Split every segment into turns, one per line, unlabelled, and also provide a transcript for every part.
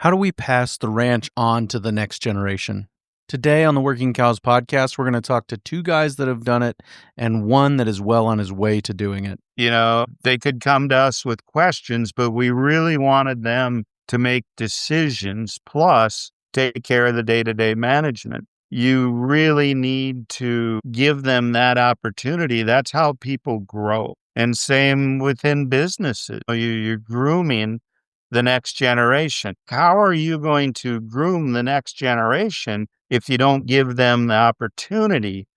How do we pass the ranch on to the next generation? Today on the Working Cows podcast, we're going to talk to two guys that have done it and one that is well on his way to doing it.
They could come to us with questions, but we really wanted them to make decisions, plus take care of the day-to-day management. You really need to give them that opportunity. That's how people grow. And same within businesses. You're grooming the next generation. How are you going to groom the next generation if you don't give them the opportunity?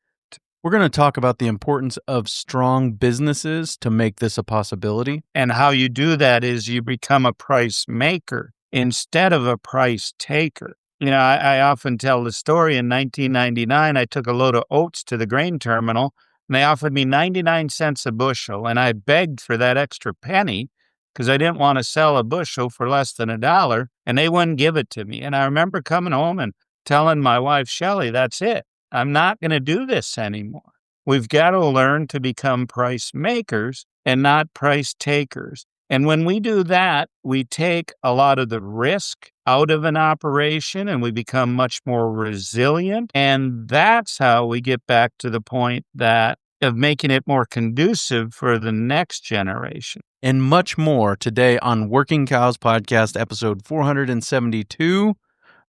We're going to talk about the importance of strong businesses to make this a possibility.
And how you do that is you become a price maker instead of a price taker. I often tell the story. In 1999, I took a load of oats to the grain terminal, and they offered me 99 cents a bushel, and I begged for that extra penny because I didn't want to sell a bushel for less than $1, and they wouldn't give it to me. And I remember coming home and telling my wife, Shelley, that's it. I'm not going to do this anymore. We've got to learn to become price makers and not price takers. And when we do that, we take a lot of the risk out of an operation and we become much more resilient. And that's how we get back to the point of making it more conducive for the next generation.
And much more today on Working Cows Podcast, episode 472,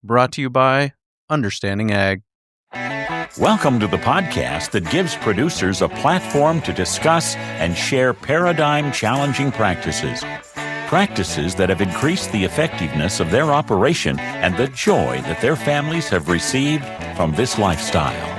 brought to you by Understanding Ag.
Welcome to the podcast that gives producers a platform to discuss and share paradigm-challenging practices. Practices that have increased the effectiveness of their operation and the joy that their families have received from this lifestyle.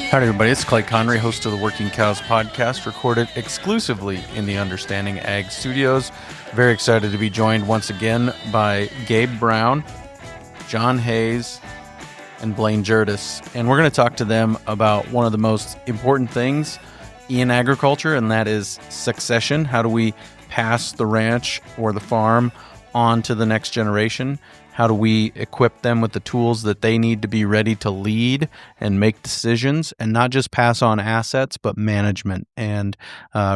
Howdy, everybody. It's Clay Conry, host of the Working Cows podcast, recorded exclusively in the Understanding Ag studios. Very excited to be joined once again by Gabe Brown, John Hayes, and Blain Hjertaas. And we're going to talk to them about one of the most important things in agriculture, and that is succession. How do we pass the ranch or the farm on to the next generation? How do we equip them with the tools that they need to be ready to lead and make decisions and not just pass on assets, but management? And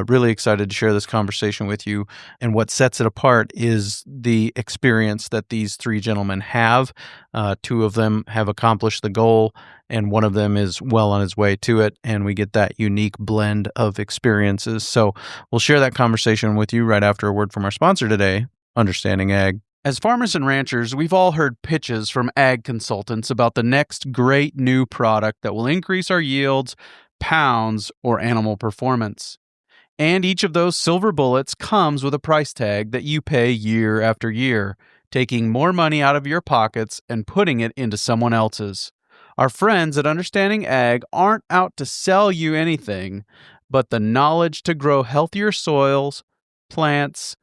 really excited to share this conversation with you. And what sets it apart is the experience that these three gentlemen have. Two of them have accomplished the goal, and one of them is well on his way to it. And we get that unique blend of experiences. So we'll share that conversation with you right after a word from our sponsor today, Understanding Ag. As farmers and ranchers, we've all heard pitches from ag consultants about the next great new product that will increase our yields, pounds, or animal performance. And each of those silver bullets comes with a price tag that you pay year after year, taking more money out of your pockets and putting it into someone else's. Our friends at Understanding Ag aren't out to sell you anything, but the knowledge to grow healthier soils, plants,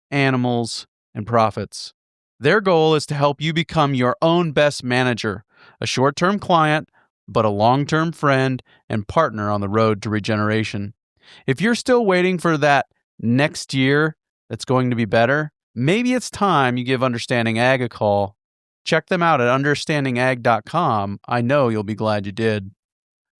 animals, and profits. Their goal is to help you become your own best manager, a short-term client, but a long-term friend and partner on the road to regeneration. If you're still waiting for that next year that's going to be better, maybe it's time you give Understanding Ag a call. Check them out at understandingag.com. I know you'll be glad you did.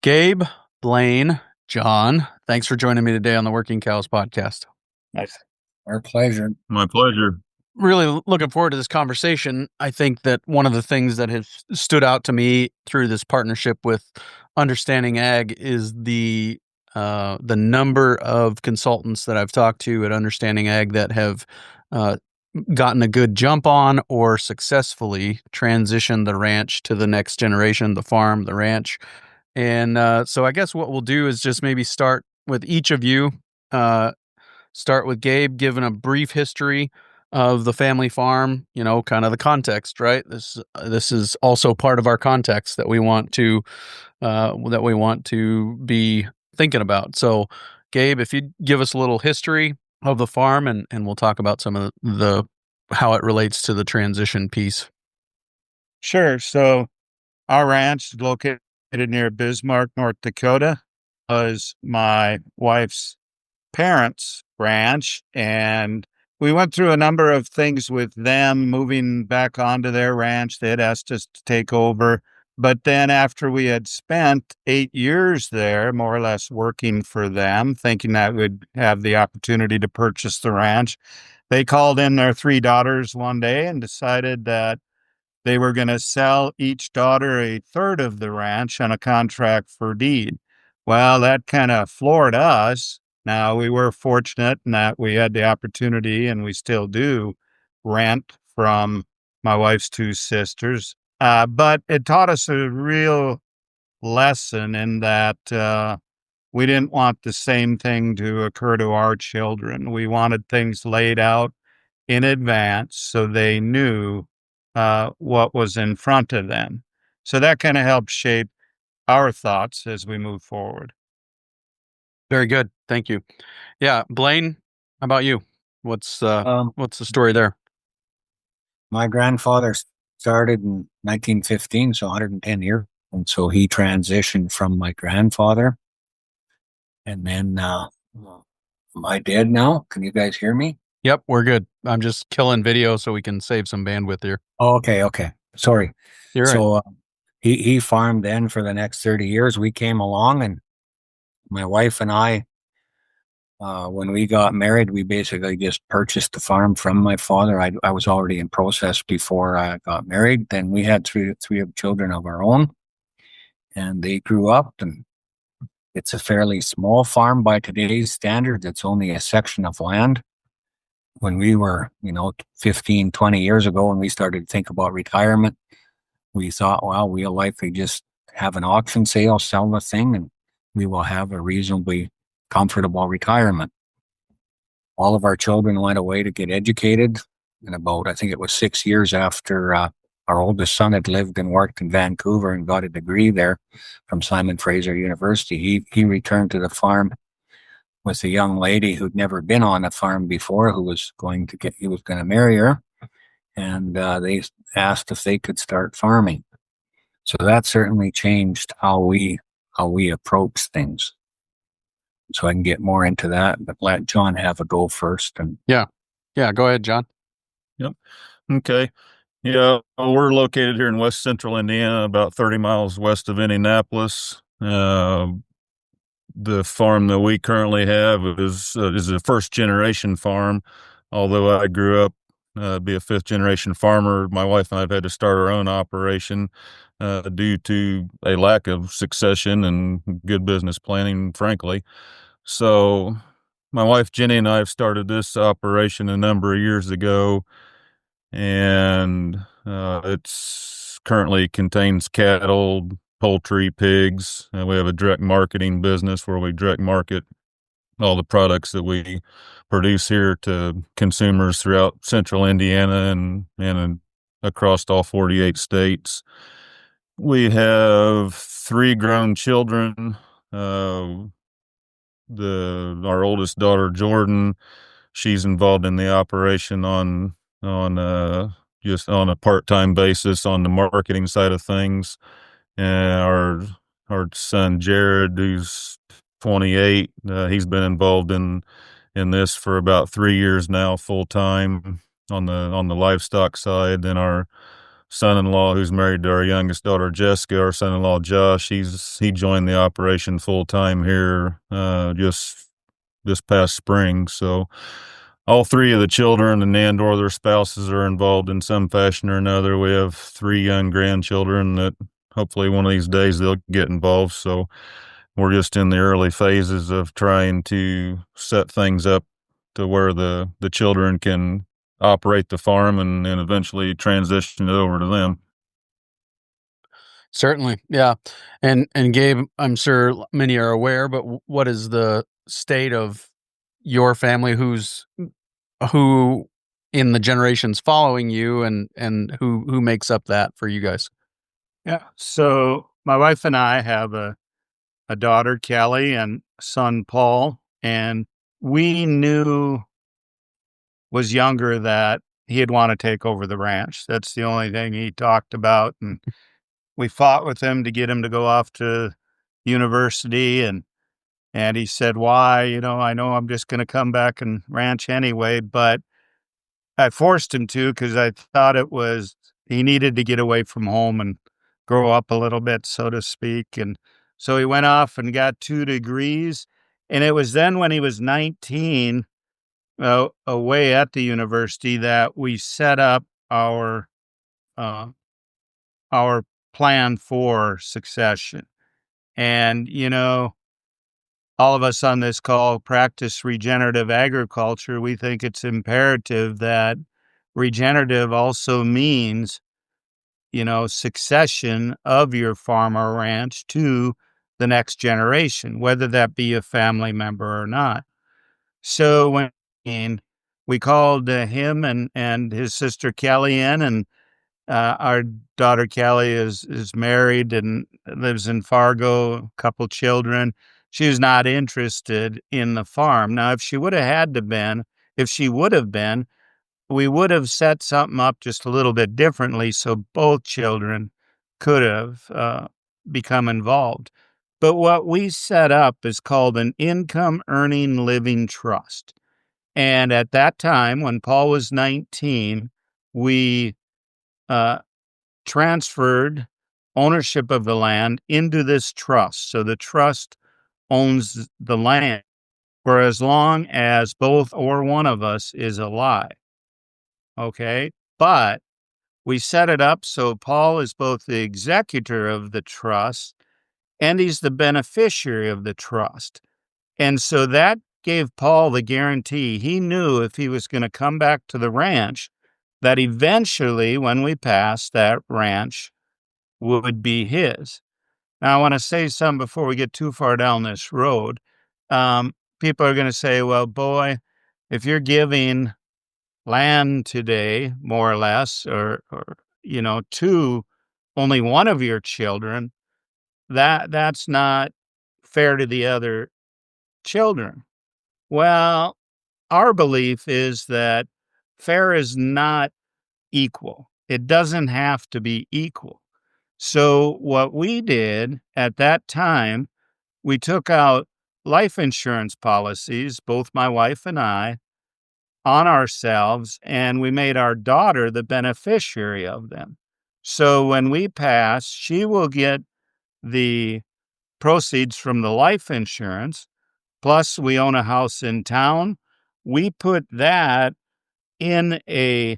Gabe, Blain, John, thanks for joining me today on the Working Cows podcast.
Nice. Our pleasure.
My pleasure.
Really looking forward to this conversation. I think that one of the things that has stood out to me through this partnership with Understanding Ag is the number of consultants that I've talked to at Understanding Ag that have gotten a good jump on or successfully transitioned the ranch to the next generation, the farm, the ranch. And so I guess what we'll do is just maybe start with each of you. Start with Gabe, giving a brief history of the family farm, kind of the context, right? This is also part of our context that we want to be thinking about. So, Gabe, if you give us a little history of the farm, and we'll talk about some of the how it relates to the transition piece.
Sure. So our ranch is located near Bismarck, North Dakota, was my wife's parents' ranch, and we went through a number of things with them moving back onto their ranch. They had asked us to take over. But then after we had spent 8 years there, more or less working for them, thinking that we'd have the opportunity to purchase the ranch, they called in their 3 daughters one day and decided that they were going to sell each daughter a third of the ranch on a contract for deed. Well, that kind of floored us. Now, we were fortunate in that we had the opportunity, and we still do, rent from my wife's 2 sisters. But it taught us a real lesson in that we didn't want the same thing to occur to our children. We wanted things laid out in advance so they knew what was in front of them. So that kind of helped shape our thoughts as we move forward.
Very good. Thank you. Yeah. Blain, how about you? What's the story there?
My grandfather started in 1915, so 110 years. And so he transitioned from my grandfather. And then am I dead now? Can you guys hear me?
Yep, we're good. I'm just killing video so we can save some bandwidth here.
Oh, okay. Sorry.
You're right.
So he farmed then for the next 30 years. We came along, and my wife and I, when we got married, we basically just purchased the farm from my father. I was already in process before I got married. Then we had three children of our own, and they grew up, and it's a fairly small farm by today's standards. It's only a section of land. When we were, 15, 20 years ago, when we started to think about retirement, we thought, well, we'll likely just have an auction sale, sell the thing, and we will have a reasonably comfortable retirement. All of our children went away to get educated. And about, I think it was 6 years after our oldest son had lived and worked in Vancouver and got a degree there from Simon Fraser University, he returned to the farm with a young lady who'd never been on a farm before, he was going to marry her. And they asked if they could start farming. So that certainly changed how we approach things. So I can get more into that, but let John have a go first. And
yeah, go ahead, John.
Yep. Okay. Yeah, we're located here in west central Indiana, about 30 miles west of Indianapolis. The farm that we currently have is a first generation farm. Although I grew up be a fifth generation farmer, my wife and I have had to start our own operation due to a lack of succession and good business planning, frankly. So my wife Jenny and I have started this operation a number of years ago, and it's currently contains cattle, poultry, pigs. We have a direct marketing business where we direct market all the products that we produce here to consumers throughout central Indiana and across all 48 states. We have 3 grown children. Our oldest daughter, Jordan, she's involved in the operation on just on a part-time basis on the marketing side of things. And our son Jared, who's 28, he's been involved in this for about 3 years now, full time on the livestock side. Then our son-in-law, who's married to our youngest daughter Jessica, our son-in-law Josh, he joined the operation full time here just this past spring. So all 3 of the children and or their spouses are involved in some fashion or another. We have 3 young grandchildren that hopefully one of these days they'll get involved. So we're just in the early phases of trying to set things up to where the children can operate the farm and eventually transition it over to them.
Certainly. Yeah. And Gabe, I'm sure many are aware, but what is the state of your family who in the generations following you and who makes up that for you guys?
Yeah. So my wife and I have a daughter, Kelly, and son, Paul, and we was younger that he'd want to take over the ranch. That's the only thing he talked about. And we fought with him to get him to go off to university. And he said, why? I know I'm just going to come back and ranch anyway. But I forced him to because I thought he needed to get away from home and grow up a little bit, so to speak. And so he went off and got 2 degrees. And it was then when he was 19, away at the university, that we set up uh, our plan for succession. And, all of us on this call practice regenerative agriculture. We think it's imperative that regenerative also means, succession of your farm or ranch to the next generation, whether that be a family member or not. So when we called him and his sister Kelly in, and our daughter Kelly is married and lives in Fargo, a couple children. She was not interested in the farm. Now, if she would have been, we would have set something up just a little bit differently so both children could have become involved. But what we set up is called an income earning living trust. And at that time, when Paul was 19, we transferred ownership of the land into this trust. So the trust owns the land for as long as both or one of us is alive. Okay. But we set it up so Paul is both the executor of the trust and he's the beneficiary of the trust. And so that gave Paul the guarantee. He knew if he was going to come back to the ranch, that eventually, when we passed, that ranch would be his. Now, I want to say something before we get too far down this road. People are going to say, well, boy, if you're giving land today, more or less, or to only one of your children, that's not fair to the other children. Well, our belief is that fair is not equal. It doesn't have to be equal. So what we did at that time, we took out life insurance policies, both my wife and I, on ourselves, and we made our daughter the beneficiary of them. So when we pass, she will get the proceeds from the life insurance, plus we own a house in town. We put that in a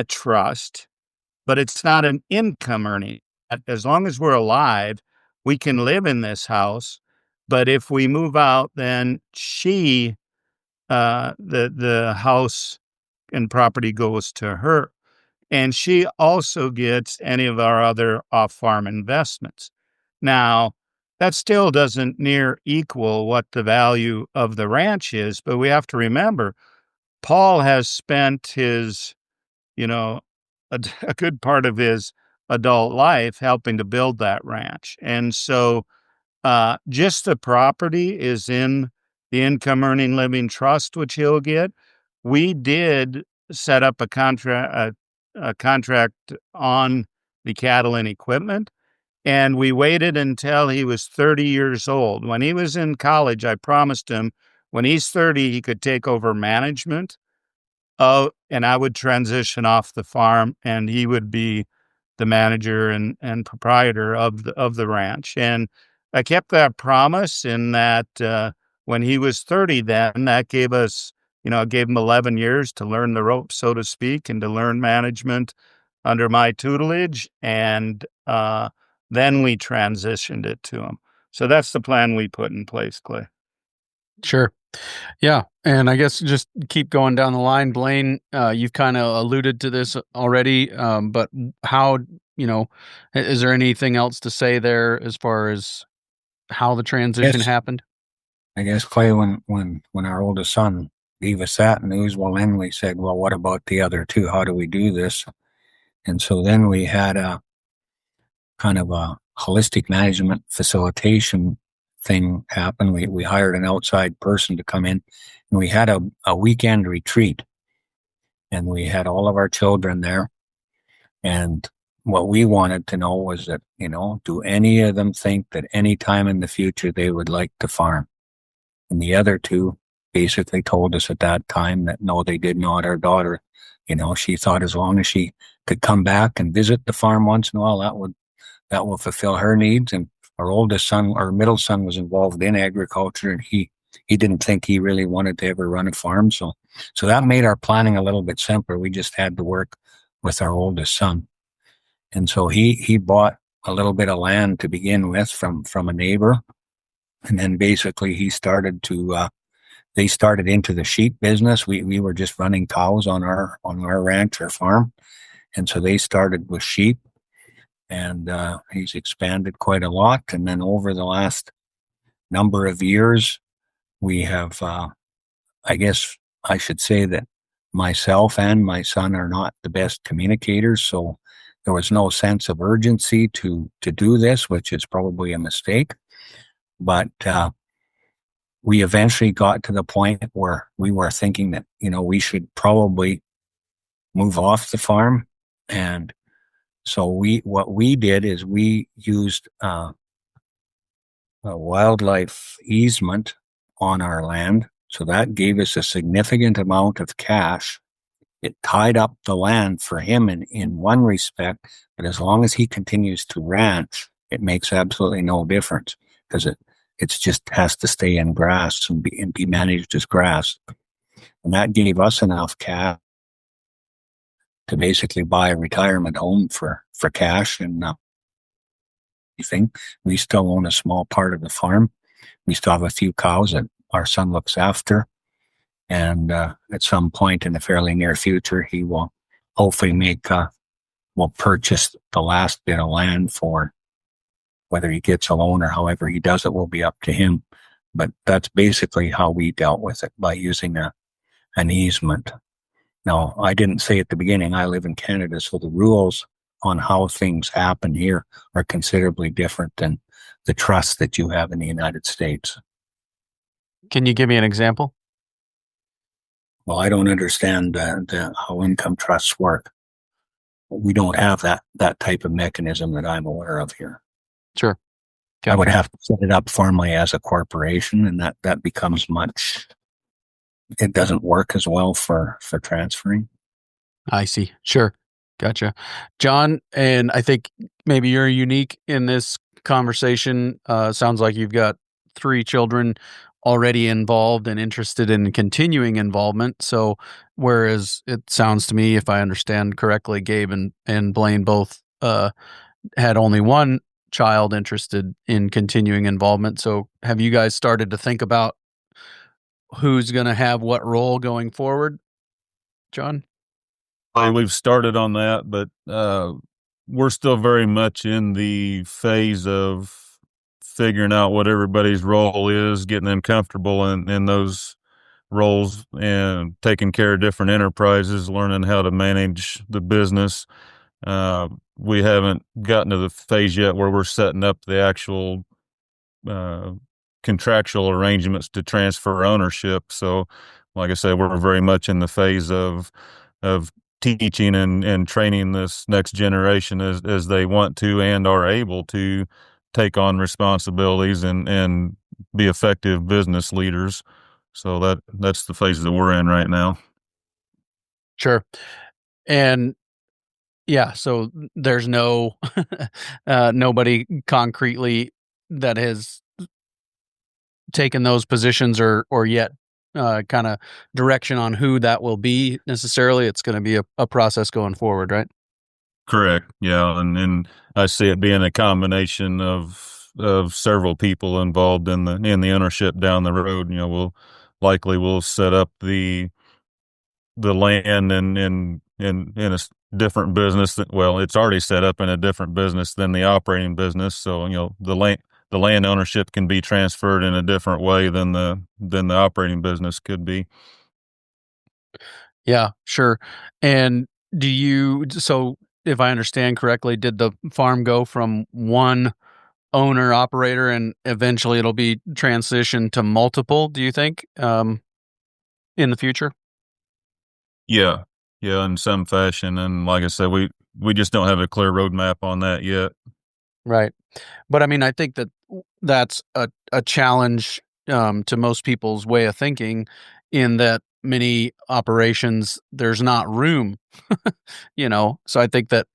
trust, but it's not an income earning. As long as we're alive, we can live in this house. But if we move out, then the house and property goes to her. And she also gets any of our other off-farm investments. Now, that still doesn't near equal what the value of the ranch is, but we have to remember, Paul has spent his, a good part of his adult life helping to build that ranch. And so just the property is in the income earning living trust, which he'll get. We did set up a contract on the cattle and equipment, and we waited until he was 30 years old. When he was in college, I promised him when he's 30, he could take over management. And I would transition off the farm, and he would be the manager and proprietor of the ranch. And I kept that promise in that when he was 30, then that gave us, gave him 11 years to learn the ropes, so to speak, and to learn management under my tutelage. And then we transitioned it to him. So that's the plan we put in place, Clay.
Sure. Yeah. And I guess just keep going down the line, Blain. You've kind of alluded to this already, but how, is there anything else to say there as far as how the transition happened?
I guess, Clay, when our oldest son gave us that news, well, then we said, well, what about the other two? How do we do this? And so then we had a kind of a holistic management facilitation thing happen. We hired an outside person to come in, and we had a weekend retreat, and we had all of our children there. And what we wanted to know was that, do any of them think that any time in the future they would like to farm? And the other two basically told us at that time that no, they did not. Our daughter, she thought as long as she could come back and visit the farm once in a while, that will fulfill her needs. And our middle son was involved in agriculture, and he didn't think he really wanted to ever run a farm. So that made our planning a little bit simpler. We just had to work with our oldest son. And so he bought a little bit of land to begin with from a neighbor. And then basically they started into the sheep business. We were just running cows on our ranch or farm. And so they started with sheep, and he's expanded quite a lot. And then over the last number of years, we have, I guess I should say that myself and my son are not the best communicators. So there was no sense of urgency to do this, which is probably a mistake. But we eventually got to the point where we were thinking that, we should probably move off the farm. And so what we did is we used a wildlife easement on our land. So that gave us a significant amount of cash. It tied up the land for him in one respect, but as long as he continues to ranch, it makes absolutely no difference, because it just has to stay in grass and be managed as grass. And that gave us enough cash to basically buy a retirement home for cash. And we still own a small part of the farm. We still have a few cows that our son looks after. And at some point in the fairly near future, he will hopefully will purchase the last bit of land. For whether he gets a loan or however he does it will be up to him. But that's basically how we dealt with it, by using an easement. Now, I didn't say at the beginning, I live in Canada, so the rules on how things happen here are considerably different than the trust that you have in the United States.
Can you give me an example?
Well, I don't understand how income trusts work. We don't have that type of mechanism that I'm aware of here.
Sure.
I would have to set it up formally as a corporation, and that becomes it doesn't work as well for transferring.
I see. Sure. Gotcha. John, and I think maybe you're unique in this conversation. Sounds like you've got 3 children already involved and interested in continuing involvement. So whereas it sounds to me, if I understand correctly, Gabe and Blain both had only one child interested in continuing involvement. So have you guys started to think about who's going to have what role going forward, John?
We've started on that, but we're still very much in the phase of figuring out what everybody's role is, getting them comfortable in those roles, and taking care of different enterprises, learning how to manage the business. We haven't gotten to the phase yet where we're setting up the actual contractual arrangements to transfer ownership. So, like I said, we're very much in the phase of teaching and training this next generation as they want to and are able to take on responsibilities and be effective business leaders. So that's the phase that we're in right now.
Sure. And yeah, so there's no nobody concretely that has taken those positions or yet kind of direction on who that will be necessarily. It's going to be a process going forward, right?
Correct. Yeah, and I see it being a combination of several people involved in the ownership down the road. We'll set up the land in a different business it's already set up in a different business than the operating business. So, the land ownership can be transferred in a different way than the operating business could be.
Yeah, sure. And so if I understand correctly, did the farm go from one owner operator and eventually it'll be transitioned to multiple, do you think, in the future?
Yeah, in some fashion. And like I said, we just don't have a clear roadmap on that yet.
Right. But I mean, I think that's a challenge to most people's way of thinking, in that many operations there's not room. So I think that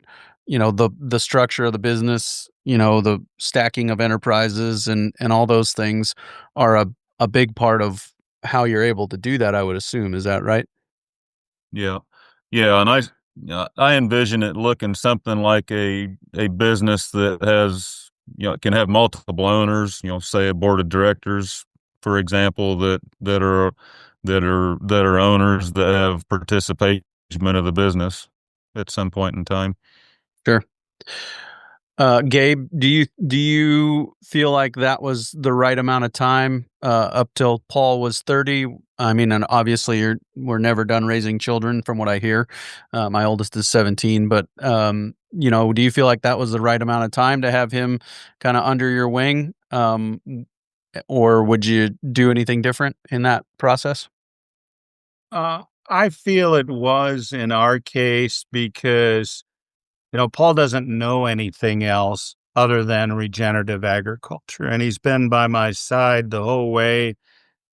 the structure of the business, the stacking of enterprises and all those things are a big part of how you're able to do that, I would assume. Is that right?
Yeah. Yeah. And I envision it looking something like a business that has, can have multiple owners, say a board of directors, for example, that are owners that have participation of the business at some point in time.
Sure. Gabe, do you feel like that was the right amount of time up till Paul was 30? I mean, and obviously we're never done raising children, from what I hear. My oldest is 17, but do you feel like that was the right amount of time to have him kind of under your wing, or would you do anything different in that process?
I feel it was in our case because Paul doesn't know anything else other than regenerative agriculture, and he's been by my side the whole way.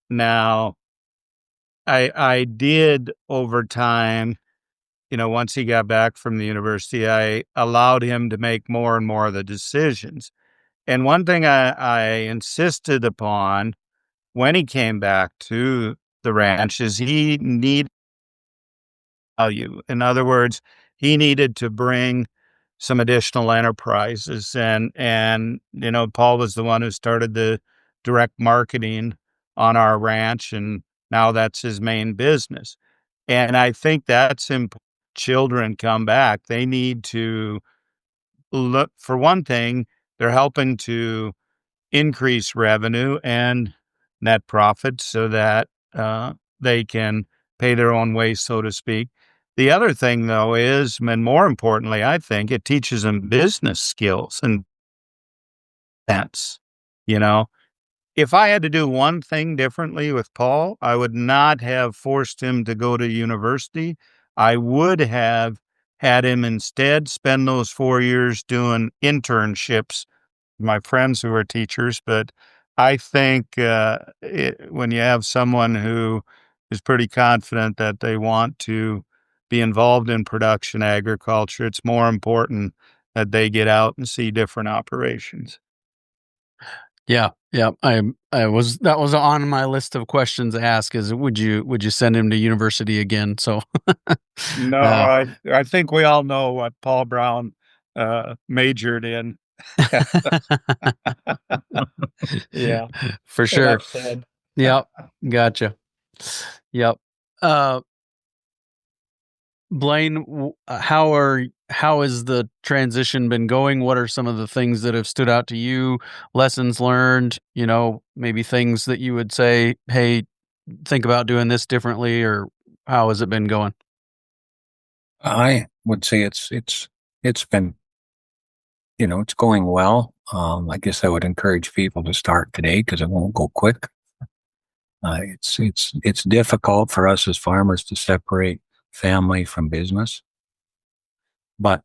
Now, I did over time, once he got back from the university, I allowed him to make more and more of the decisions. And one thing I insisted upon when he came back to the ranch is he needed value. In other words, he needed to bring some additional enterprises, and Paul was the one who started the direct marketing on our ranch, and now that's his main business. And I think that's important. Children come back, they need to look, for one thing, they're helping to increase revenue and net profit so that they can pay their own way, so to speak. The other thing, though, is, and more importantly, I think it teaches them business skills and sense. You know, if I had to do one thing differently with Paul, I would not have forced him to go to university. I would have had him instead spend those 4 years doing internships, my friends who are teachers. But I think when you have someone who is pretty confident that they want to be involved in production agriculture, it's more important that they get out and see different operations.
Yeah, yeah. I was that was on my list of questions to ask. Is would you send him to university again? So,
No,
uh,
I think we all know what Paul Brown majored in. Yeah,
for sure.
enough said.
Yep, gotcha. Yep. Uh, Blain, how has the transition been going? What are some of the things that have stood out to you? Lessons learned, maybe things that you would say, "Hey, think about doing this differently," or how has it been going?
I would say it's been, it's going well. I guess I would encourage people to start today because it won't go quick. It's difficult for us as farmers to separate family from business, but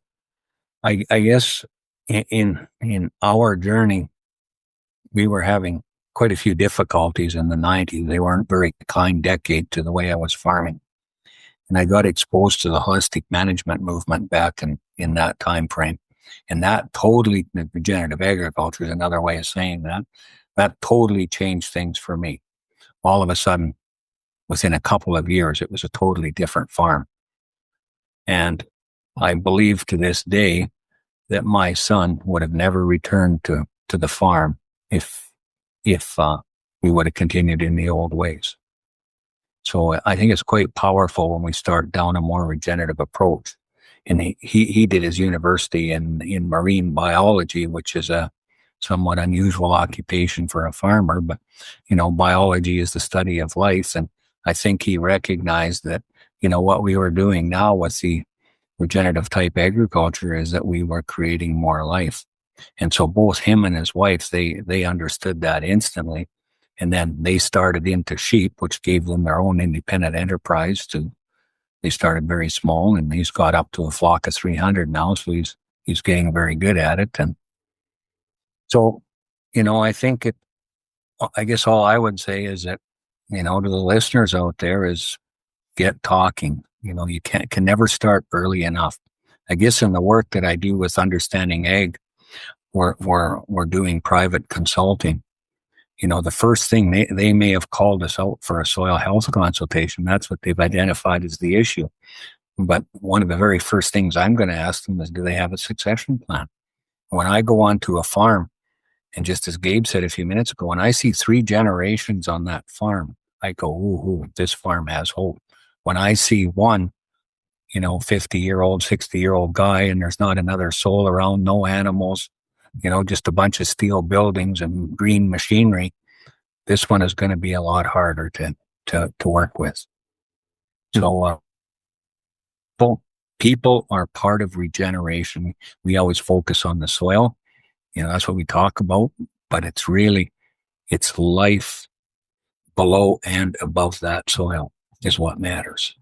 I guess in our journey, we were having quite a few difficulties in the 90s. They weren't very kind decade to the way I was farming. And I got exposed to the holistic management movement back in that time frame. And that totally, regenerative agriculture is another way of saying that. That totally changed things for me. All of a sudden, within a couple of years, it was a totally different farm. And I believe to this day that my son would have never returned to the farm if we would have continued in the old ways. So I think it's quite powerful when we start down a more regenerative approach. And he did his university in marine biology, which is a somewhat unusual occupation for a farmer. But, biology is the study of life. And I think he recognized that, what we were doing now with the regenerative type agriculture is that we were creating more life. And so both him and his wife, they understood that instantly. And then they started into sheep, which gave them their own independent enterprise. They started very small, and he's got up to a flock of 300 now. So he's getting very good at it. And so, I think I guess all I would say is that, to the listeners out there is get talking. You can never start early enough. I guess in the work that I do with Understanding Ag, we're doing private consulting. The first thing they may have called us out for a soil health consultation. That's what they've identified as the issue. But one of the very first things I'm going to ask them is, do they have a succession plan? When I go onto a farm, and just as Gabe said a few minutes ago, when I see 3 generations on that farm, I go, ooh, this farm has hope. When I see one, 50-year-old, 60-year-old guy, and there's not another soul around, no animals, just a bunch of steel buildings and green machinery, this one is going to be a lot harder to work with. So, people are part of regeneration. We always focus on the soil. That's what we talk about, but it's life below and above that soil is what matters.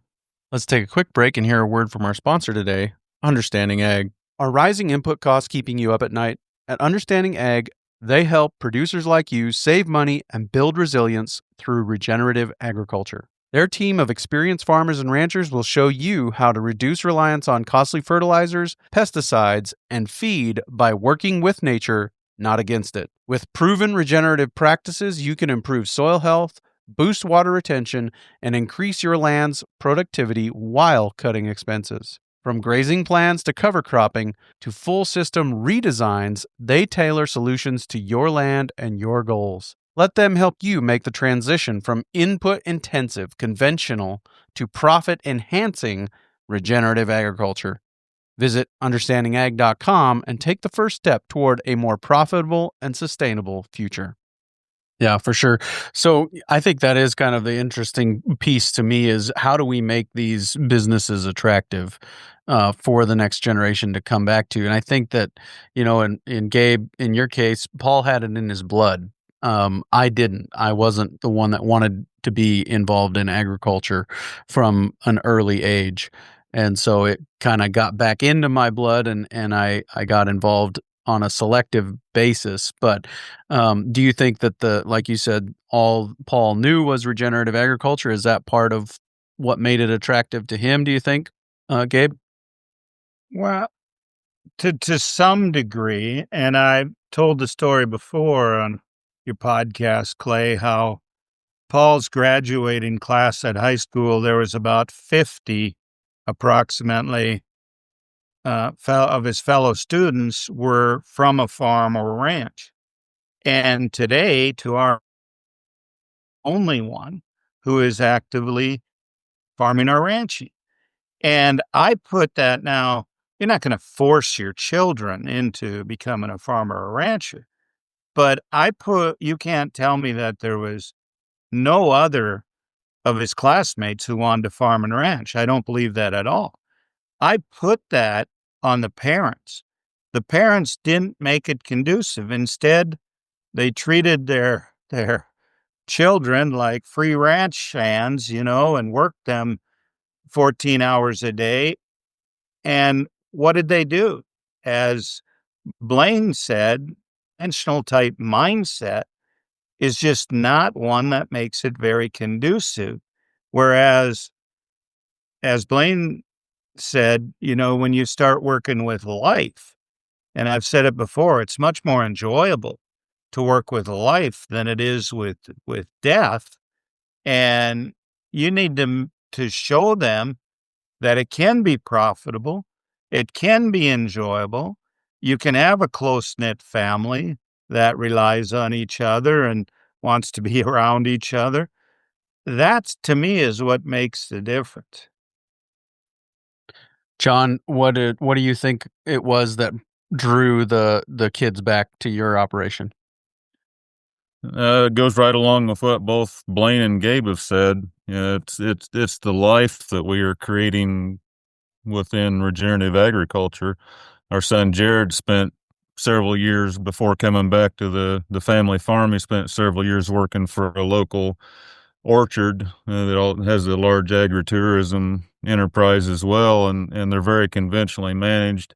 Let's take a quick break and hear a word from our sponsor today, Understanding Ag. Are rising input costs keeping you up at night? At Understanding Ag, they help producers like you save money and build resilience through regenerative agriculture. Their team of experienced farmers and ranchers will show you how to reduce reliance on costly fertilizers, pesticides, and feed by working with nature, not against it. With proven regenerative practices, you can improve soil health, boost water retention, and increase your land's productivity while cutting expenses. From grazing plans to cover cropping to full system redesigns, they tailor solutions to your land and your goals. Let them help you make the transition from input-intensive, conventional, to profit-enhancing regenerative agriculture. Visit understandingag.com and take the first step toward a more profitable and sustainable future. Yeah, for sure. So I think that is kind of the interesting piece to me is how do we make these businesses attractive for the next generation to come back to? And I think that, in Gabe, in your case, Paul had it in his blood. I didn't. I wasn't the one that wanted to be involved in agriculture from an early age. And so it kind of got back into my blood and I got involved on a selective basis. But do you think that like you said, all Paul knew was regenerative agriculture? Is that part of what made it attractive to him, do you think, Gabe?
Well, to some degree, and I told the story before on your podcast, Clay, how Paul's graduating class at high school, there was about 50 approximately of his fellow students were from a farm or a ranch. And today, to our only one who is actively farming or ranching. And I put that now, you're not going to force your children into becoming a farmer or rancher. But you can't tell me that there was no other of his classmates who wanted to farm and ranch. I don't believe that at all. I put that on the parents. The parents didn't make it conducive. Instead, they treated their children like free ranch hands, and worked them 14 hours a day. And what did they do? As Blain said, conventional type mindset is just not one that makes it very conducive. Whereas, as Blain said, when you start working with life, and I've said it before, it's much more enjoyable to work with life than it is with death. And you need to show them that it can be profitable, it can be enjoyable. You can have a close-knit family that relies on each other and wants to be around each other. That, to me, is what makes the difference.
John, what do you think it was that drew the kids back to your operation?
It goes right along with what both Blain and Gabe have said. It's the life that we are creating within regenerative agriculture. Our son Jared spent several years before coming back to the family farm. He spent several years working for a local orchard that has a large agritourism enterprise as well, and they're very conventionally managed.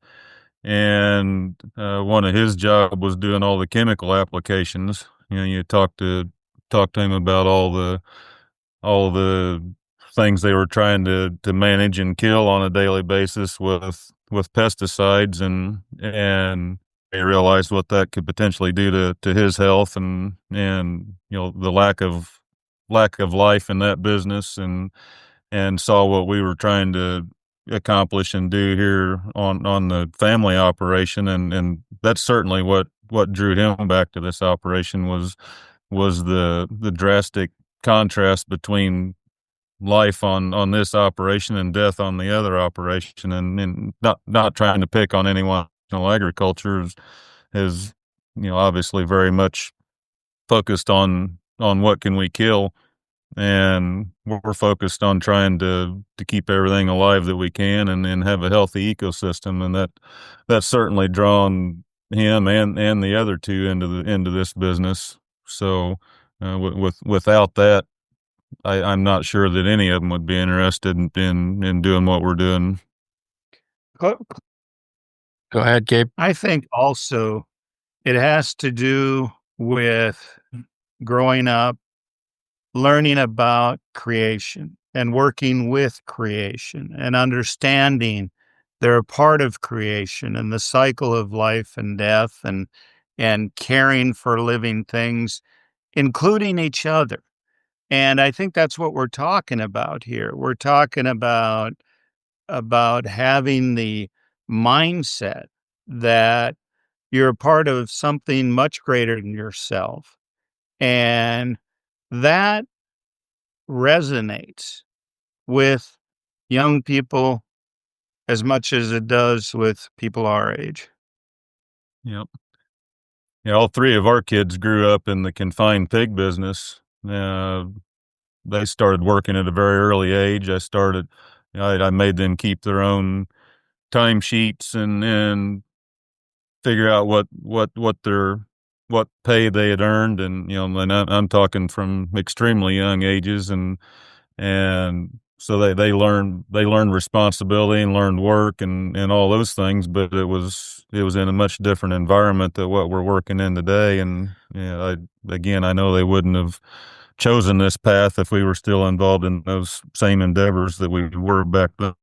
And one of his job was doing all the chemical applications. You talk to him about all the things they were trying to manage and kill on a daily basis with pesticides, and they realized what that could potentially do to his health, and the lack of life in that business, and saw what we were trying to accomplish and do here on the family operation, and that's certainly what drew him back to this operation was the drastic contrast between life on this operation and death on the other operation, and not trying to pick on anyone. Agriculture is obviously very much focused on what can we kill, and we're focused on trying to keep everything alive that we can, and have a healthy ecosystem, and that's certainly drawn him and the other two into this business. So without that, I'm not sure that any of them would be interested in doing what we're doing.
Go ahead, Gabe.
I think also it has to do with growing up, learning about creation and working with creation and understanding they're a part of creation and the cycle of life and death, and caring for living things, including each other. And I think that's what we're talking about here. We're talking about having the mindset that you're a part of something much greater than yourself. And that resonates with young people as much as it does with people our age.
Yep. Yeah, all three of our kids grew up in the confined pig business. They started working at a very early age. I made them keep their own timesheets and figure out what pay they had earned, and and I'm talking from extremely young ages, and so they learned responsibility and learned work and all those things, but it was in a much different environment than what we're working in today. And I know they wouldn't have chosen this path if we were still involved in those same endeavors that we were back then.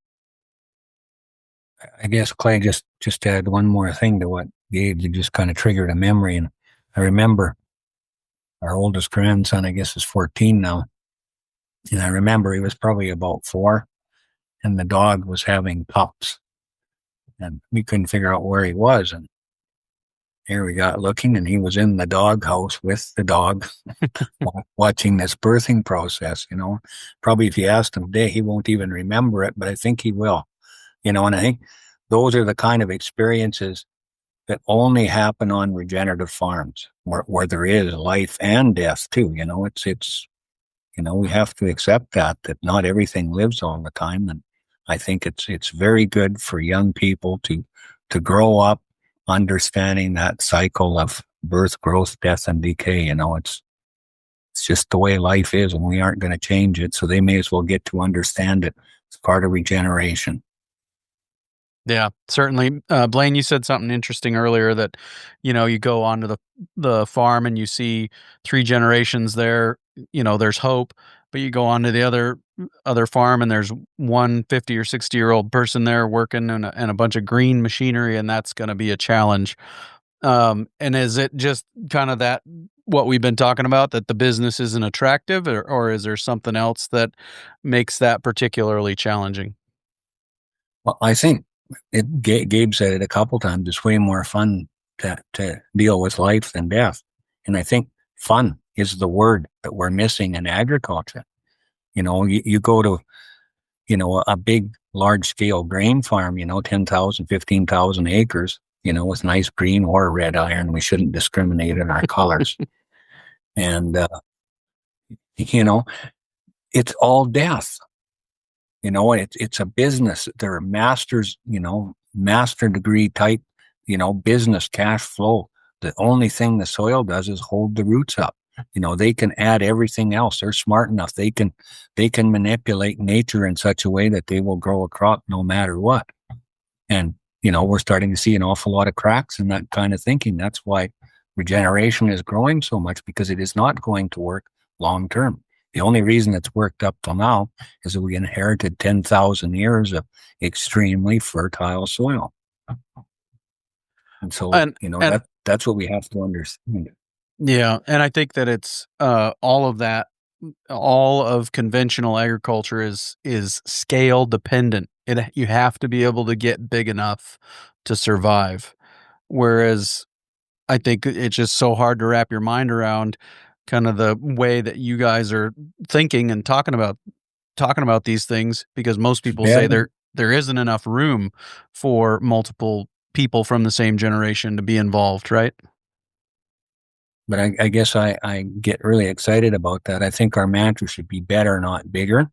I guess, Clay, just to add one more thing to what Gabe, you just kind of triggered a memory. And I remember our oldest grandson, I guess, is 14 now. And I remember he was probably about 4, and the dog was having pups. And we couldn't figure out where he was. And here we got looking, and he was in the dog house with the dog, watching this birthing process. Probably if you asked him today, he won't even remember it, but I think he will. And I think those are the kind of experiences that only happen on regenerative farms, where there is life and death too. It's we have to accept that not everything lives all the time. And I think it's very good for young people to grow up understanding that cycle of birth, growth, death, and decay. It's just the way life is, and we aren't going to change it. So they may as well get to understand it. It's part of regeneration.
Yeah, certainly. Blain, you said something interesting earlier that, you go onto the farm and you see 3 generations there, there's hope, but you go onto the other farm and there's one 50 or 60-year-old person there working and a bunch of green machinery, and that's going to be a challenge. And is it just kind of that, what we've been talking about, that the business isn't attractive, or is there something else that makes that particularly challenging?
Well, I think Gabe said it a couple times. It's way more fun to deal with life than death. And I think fun is the word that we're missing in agriculture. You go to, a big, large scale grain farm, 10,000, 15,000 acres, with nice green or red iron. We shouldn't discriminate in our colors. And, it's all death. It's a business. They're masters, master degree type, business cash flow. The only thing the soil does is hold the roots up. They can add everything else. They're smart enough. They can manipulate nature in such a way that they will grow a crop no matter what. And, we're starting to see an awful lot of cracks in that kind of thinking. That's why regeneration is growing so much because it is not going to work long term. The only reason it's worked up till now is that we inherited 10,000 years of extremely fertile soil. And so,
And
that's what we have to understand.
yeah, and I think that it's all of that, all of conventional agriculture is scale dependent. You have to be able to get big enough to survive. Whereas I think it's just so hard to wrap your mind around kind of the way that you guys are thinking and talking about these things, because most people say there isn't enough room for multiple people from the same generation to be involved, right?
But I guess I get really excited about that. I think our mantra should be better, not bigger.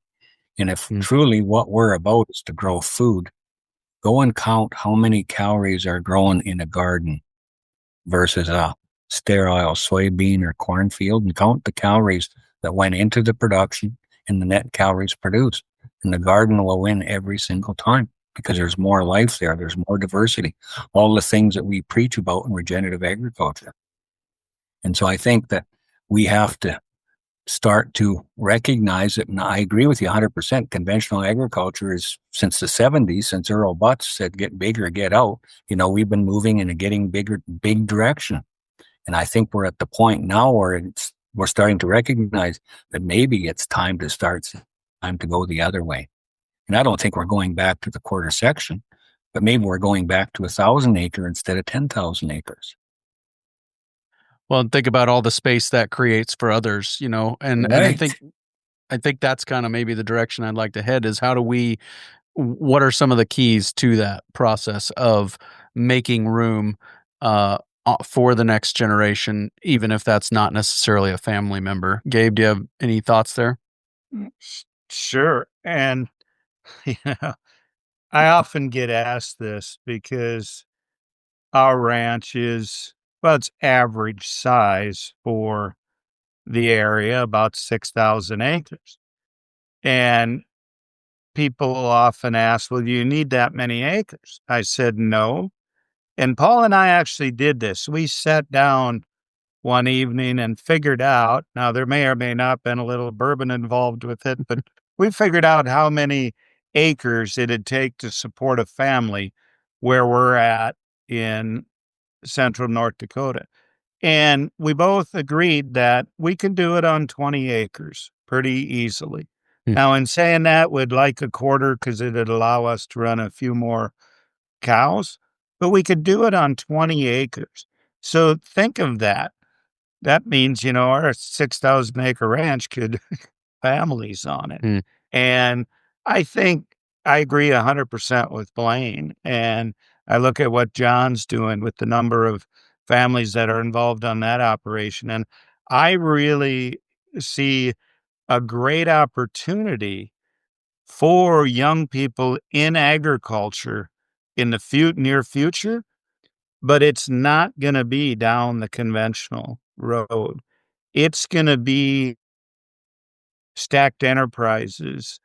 And if truly what we're about is to grow food, go and count how many calories are grown in a garden versus a sterile soybean or cornfield, and count the calories that went into the production and the net calories produced. And the garden will win every single time because there's more life there. There's more diversity. All the things that we preach about in regenerative agriculture. And so I think that we have to start to recognize it. And I agree with you 100%. Conventional agriculture is, since the 70s, since Earl Butz said, get bigger, get out, we've been moving in a getting big direction. And I think we're at the point now where we're starting to recognize that maybe it's time to go the other way. And I don't think we're going back to the quarter section, but maybe we're going back to 1,000 acre instead of 10,000 acres.
Well, and think about all the space that creates for others, and
Right.
I think that's kind of maybe the direction I'd like to head is what are some of the keys to that process of making room for the next generation, even if that's not necessarily a family member? Gabe, do you have any thoughts there?
Sure. And, I often get asked this because our ranch is, well, it's average size for the area, about 6,000 acres. And people often ask, well, do you need that many acres? I said, no. And Paul and I actually did this. We sat down one evening and figured out, now there may or may not have been a little bourbon involved with it, but we figured out how many acres it'd take to support a family where we're at in central North Dakota. And we both agreed that we can do it on 20 acres pretty easily. Now, in saying that, we'd like a quarter because it'd allow us to run a few more cows, but we could do it on 20 acres. So think of that. That means, our 6,000 acre ranch could families on it. And I think I agree 100% with Blain. And I look at what John's doing with the number of families that are involved on that operation. And I really see a great opportunity for young people in agriculture in the near future, but it's not going to be down the conventional road. It's going to be stacked enterprises,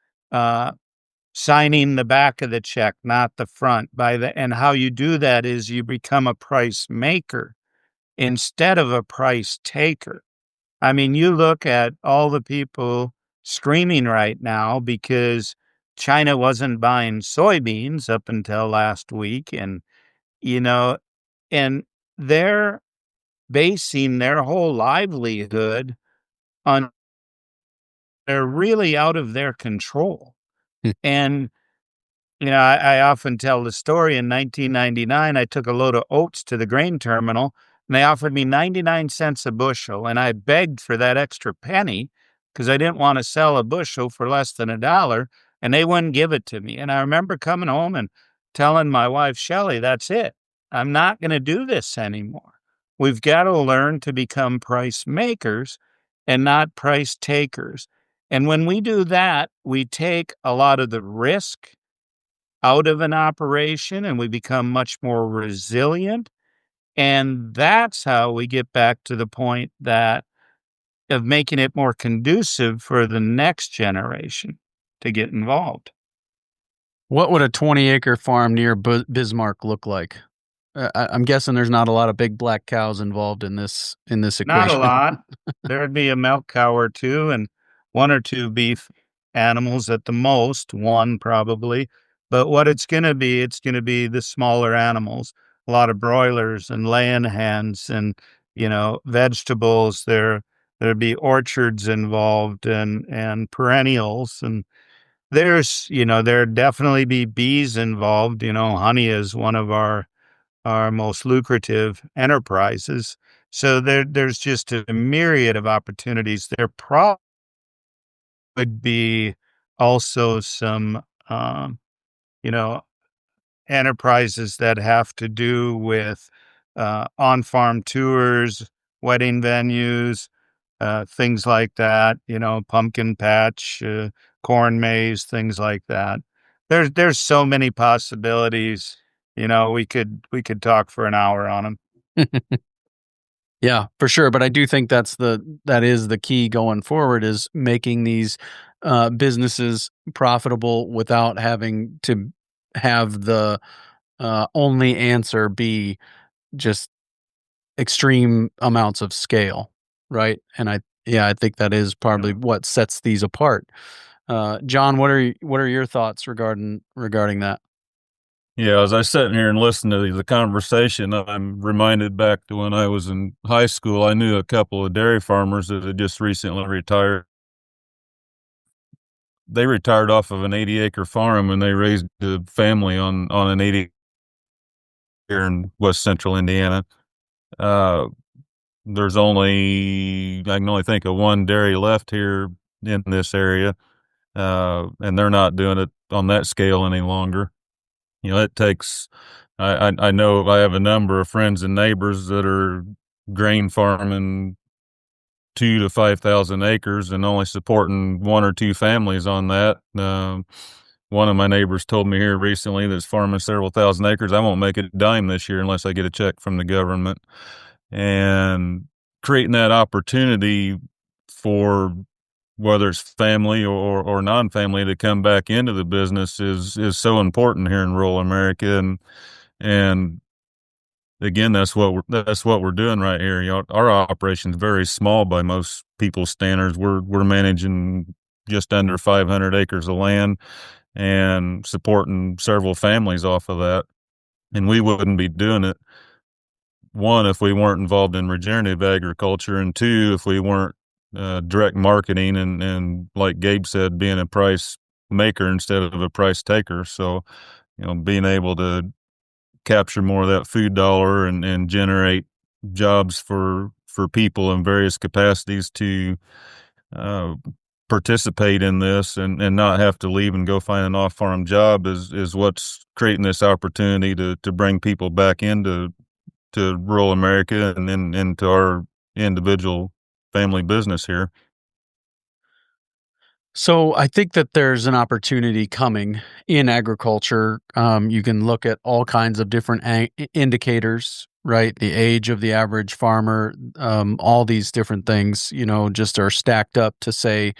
signing the back of the check, not the front. And how you do that is you become a price maker instead of a price taker. I mean, you look at all the people screaming right now because China wasn't buying soybeans up until last week. And, and they're basing their whole livelihood on, they're really out of their control. And, I often tell the story. In 1999, I took a load of oats to the grain terminal and they offered me 99 cents a bushel. And I begged for that extra penny because I didn't want to sell a bushel for less than $1, and they wouldn't give it to me. And I remember coming home and telling my wife, Shelley, that's it. I'm not going to do this anymore. We've got to learn to become price makers and not price takers. And when we do that, we take a lot of the risk out of an operation and we become much more resilient. And that's how we get back to the point of making it more conducive for the next generation to get involved.
What would a 20-acre farm near Bismarck look like? I'm guessing there's not a lot of big black cows involved in this equation.
Not a lot. There'd be a milk cow or two and one or two beef animals at the most, one probably. But what it's going to be the smaller animals, a lot of broilers and laying hens and, vegetables. There'd be orchards involved and perennials. And there'd definitely be bees involved. Honey is one of our most lucrative enterprises. So there's just a myriad of opportunities. There probably would be also some, you know, enterprises that have to do with on-farm tours, wedding venues, things like that. Pumpkin patch, corn maze, things like that. There's so many possibilities. We could talk for an hour on them.
Yeah, for sure. But I do think that is the key going forward, is making these businesses profitable without having to have the only answer be just extreme amounts of scale, right? And I think that is probably what sets these apart. John, what are your thoughts regarding that?
Yeah, as I sit here and listen to the conversation, I'm reminded back to when I was in high school. I knew a couple of dairy farmers that had just recently retired. They retired off of an 80-acre farm, and they raised a family on an 80 here in West Central Indiana. There's I can only think of one dairy left here in this area, and they're not doing it on that scale any longer. It takes, I know I have a number of friends and neighbors that are grain farming 2,000 to 5,000 acres and only supporting one or two families on that. One of my neighbors told me here recently that's farming several thousand acres. I won't make a dime this year unless I get a check from the government. And creating that opportunity for whether it's family or non-family to come back into the business is so important here in rural America. And again, that's what we're doing right here. Our operation's very small by most people's standards. We're managing just under 500 acres of land and supporting several families off of that. And we wouldn't be doing it, one, if we weren't involved in regenerative agriculture, and two, if we weren't direct marketing and like Gabe said, being a price maker instead of a price taker. So, being able to capture more of that food dollar and generate jobs for people in various capacities to participate in this and not have to leave and go find an off-farm job is what's creating this opportunity to bring people back into rural America and then into our individual family business here.
So I think that there's an opportunity coming in agriculture. You can look at all kinds of different indicators, right? The age of the average farmer, all these different things, just are stacked up to say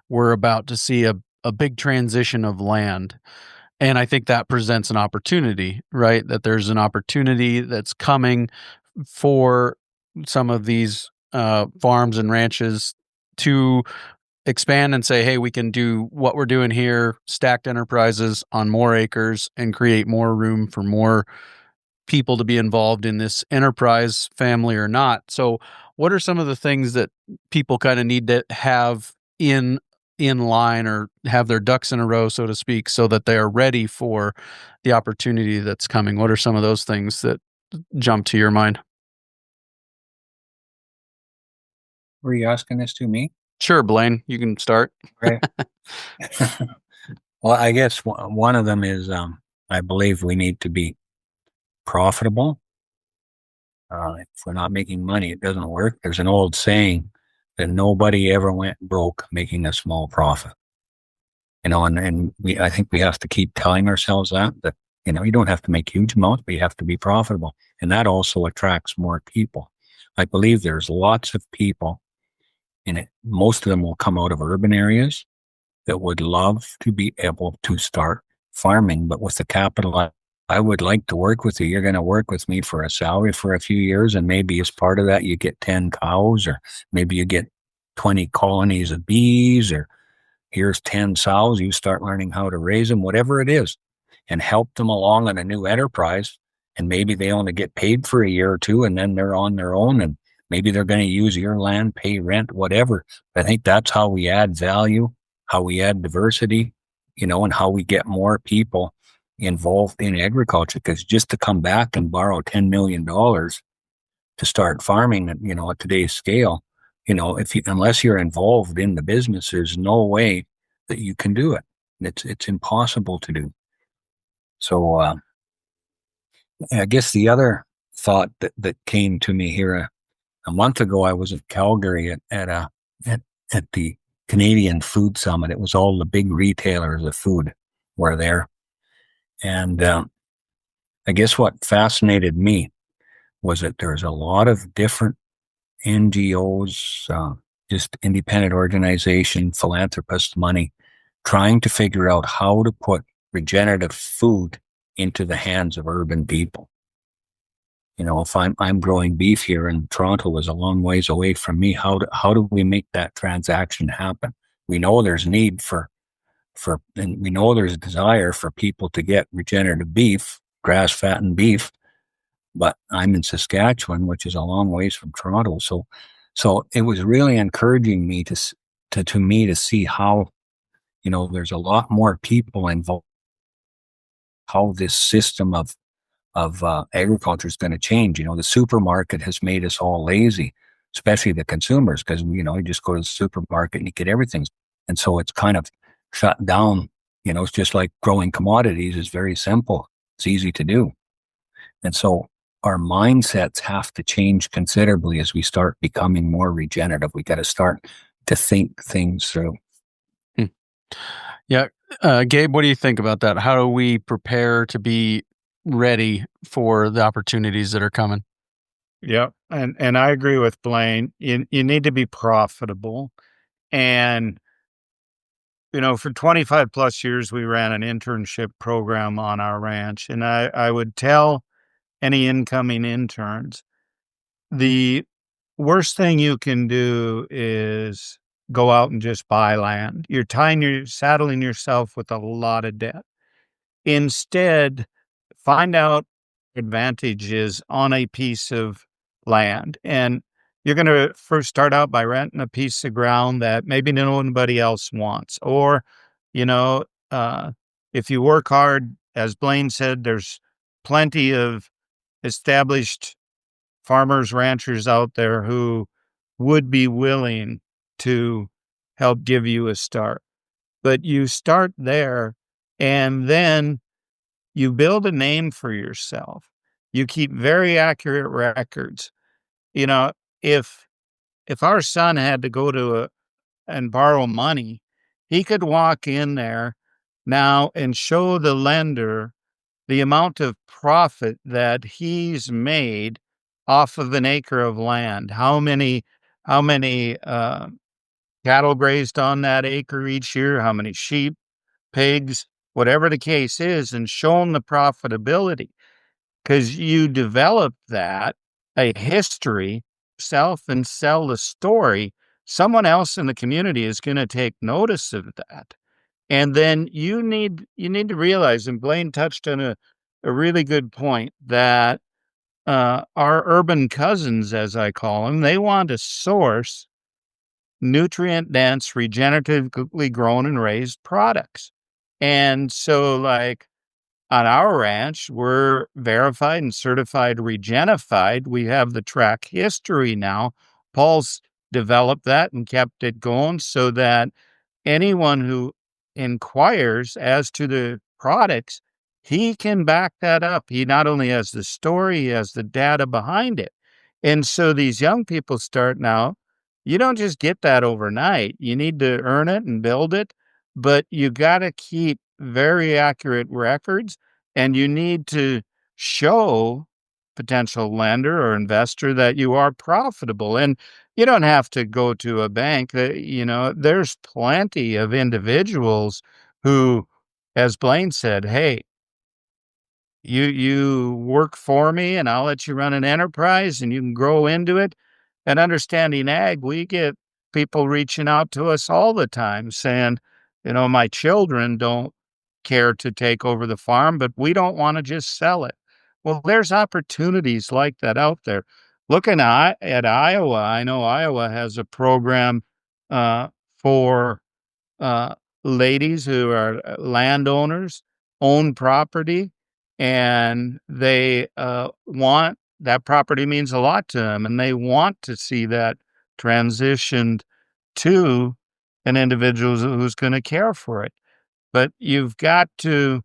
we're about to see a big transition of land. And I think that presents an opportunity, right? That there's an opportunity that's coming for some of these farms and ranches to expand and say, hey, we can do what we're doing here, stacked enterprises on more acres, and create more room for more people to be involved in this enterprise, family or not. So what are some of the things that people kind of need to have in line or have their ducks in a row, so to speak, so that they are ready for the opportunity that's coming? What are some of those things that jump to your mind?
Were you asking this to me?
Sure, Blain, you can start.
Okay. Well, I guess one of them is I believe we need to be profitable. If we're not making money, it doesn't work. There's an old saying that nobody ever went broke making a small profit. And I think we have to keep telling ourselves that you don't have to make huge amounts, but you have to be profitable. And that also attracts more people. I believe there's lots of people, and most of them will come out of urban areas, that would love to be able to start farming, but with the capital I would like to work with you. You're going to work with me for a salary for a few years. And maybe as part of that, you get 10 cows, or maybe you get 20 colonies of bees, or here's 10 sows. You start learning how to raise them, whatever it is, and help them along on a new enterprise. And maybe they only get paid for a year or two, and then they're on their own, and maybe they're going to use your land, pay rent, whatever. I think that's how we add value, how we add diversity, and how we get more people involved in agriculture. Because just to come back and borrow $10 million to start farming at, at today's scale, unless you're involved in the business, there's no way that you can do it. It's impossible to do. So I guess the other thought that came to me here a month ago, I was at Calgary at the Canadian Food Summit. It was all the big retailers of food were there. And I guess what fascinated me was that there's a lot of different NGOs, just independent organization, philanthropist money, trying to figure out how to put regenerative food into the hands of urban people. If I'm growing beef here and Toronto is a long ways away from me, how do we make that transaction happen? We know there's need and we know there's a desire for people to get regenerative beef, grass fattened beef, but I'm in Saskatchewan, which is a long ways from Toronto. So it was really encouraging me to see how, there's a lot more people involved, how this system of agriculture is going to change. The supermarket has made us all lazy, especially the consumers, because, you just go to the supermarket and you get everything. And so it's kind of shut down. It's just like growing commodities is very simple. It's easy to do. And so our mindsets have to change considerably as we start becoming more regenerative. We got to start to think things through.
Yeah. Gabe, what do you think about that? How do we prepare to be ready for the opportunities that are coming?
Yeah. And I agree with Blain. You need to be profitable. And, for 25 plus years, we ran an internship program on our ranch. And I would tell any incoming interns, the worst thing you can do is go out and just buy land. You're saddling yourself with a lot of debt. Instead, find out advantages on a piece of land. And you're going to first start out by renting a piece of ground that maybe nobody else wants. Or, if you work hard, as Blain said, there's plenty of established farmers, ranchers out there who would be willing to help give you a start. But you start there, and then you build a name for yourself. You keep very accurate records. If our son had to go and borrow money, he could walk in there now and show the lender the amount of profit that he's made off of an acre of land. How many cattle grazed on that acre each year? How many sheep, pigs, whatever the case is, and show them the profitability. Because you develop a history, and sell the story. Someone else in the community is going to take notice of that. And then you need to realize, and Blain touched on a really good point, that our urban cousins, as I call them, they want to source nutrient-dense, regeneratively grown and raised products. And so, like, on our ranch, we're verified and certified Regenified. We have the track history now. Paul's developed that and kept it going so that anyone who inquires as to the products, he can back that up. He not only has the story, he has the data behind it. And so these young people start now, you don't just get that overnight. You need to earn it and build it, but you got to keep very accurate records, and you need to show potential lender or investor that you are profitable. And you don't have to go to a bank. There's plenty of individuals who, as Blain said, hey, You work for me and I'll let you run an enterprise and you can grow into it. At Understanding Ag, we get people reaching out to us all the time saying, my children don't care to take over the farm, but we don't want to just sell it. Well, there's opportunities like that out there. Looking at Iowa, I know Iowa has a program for uh, ladies who are landowners, own property, and they want that property means a lot to them, and they want to see that transitioned to an individual who's going to care for it. But you've got to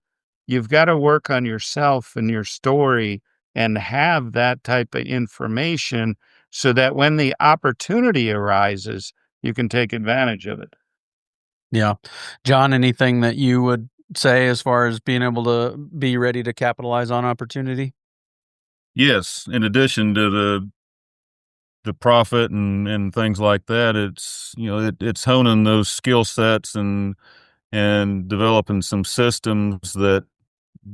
work on yourself and your story and have that type of information so that when the opportunity arises, you can take advantage of it.
Yeah. John, anything that you would say as far as being able to be ready to capitalize on opportunity?
Yes, in addition to the profit and things like that, it's it's honing those skill sets and developing some systems that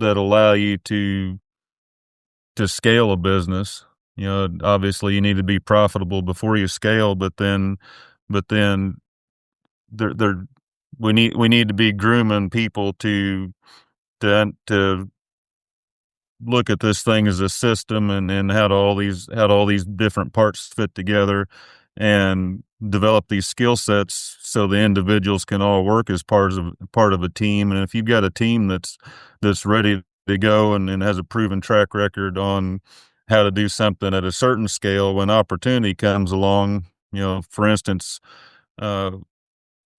allow you to scale a business. Obviously you need to be profitable before you scale, but then there we need to be grooming people to look at this thing as a system and how all these different parts fit together and develop these skill sets so the individuals can all work as part of a team. And if you've got a team that's ready to go and has a proven track record on how to do something at a certain scale, when opportunity comes along, for instance, uh,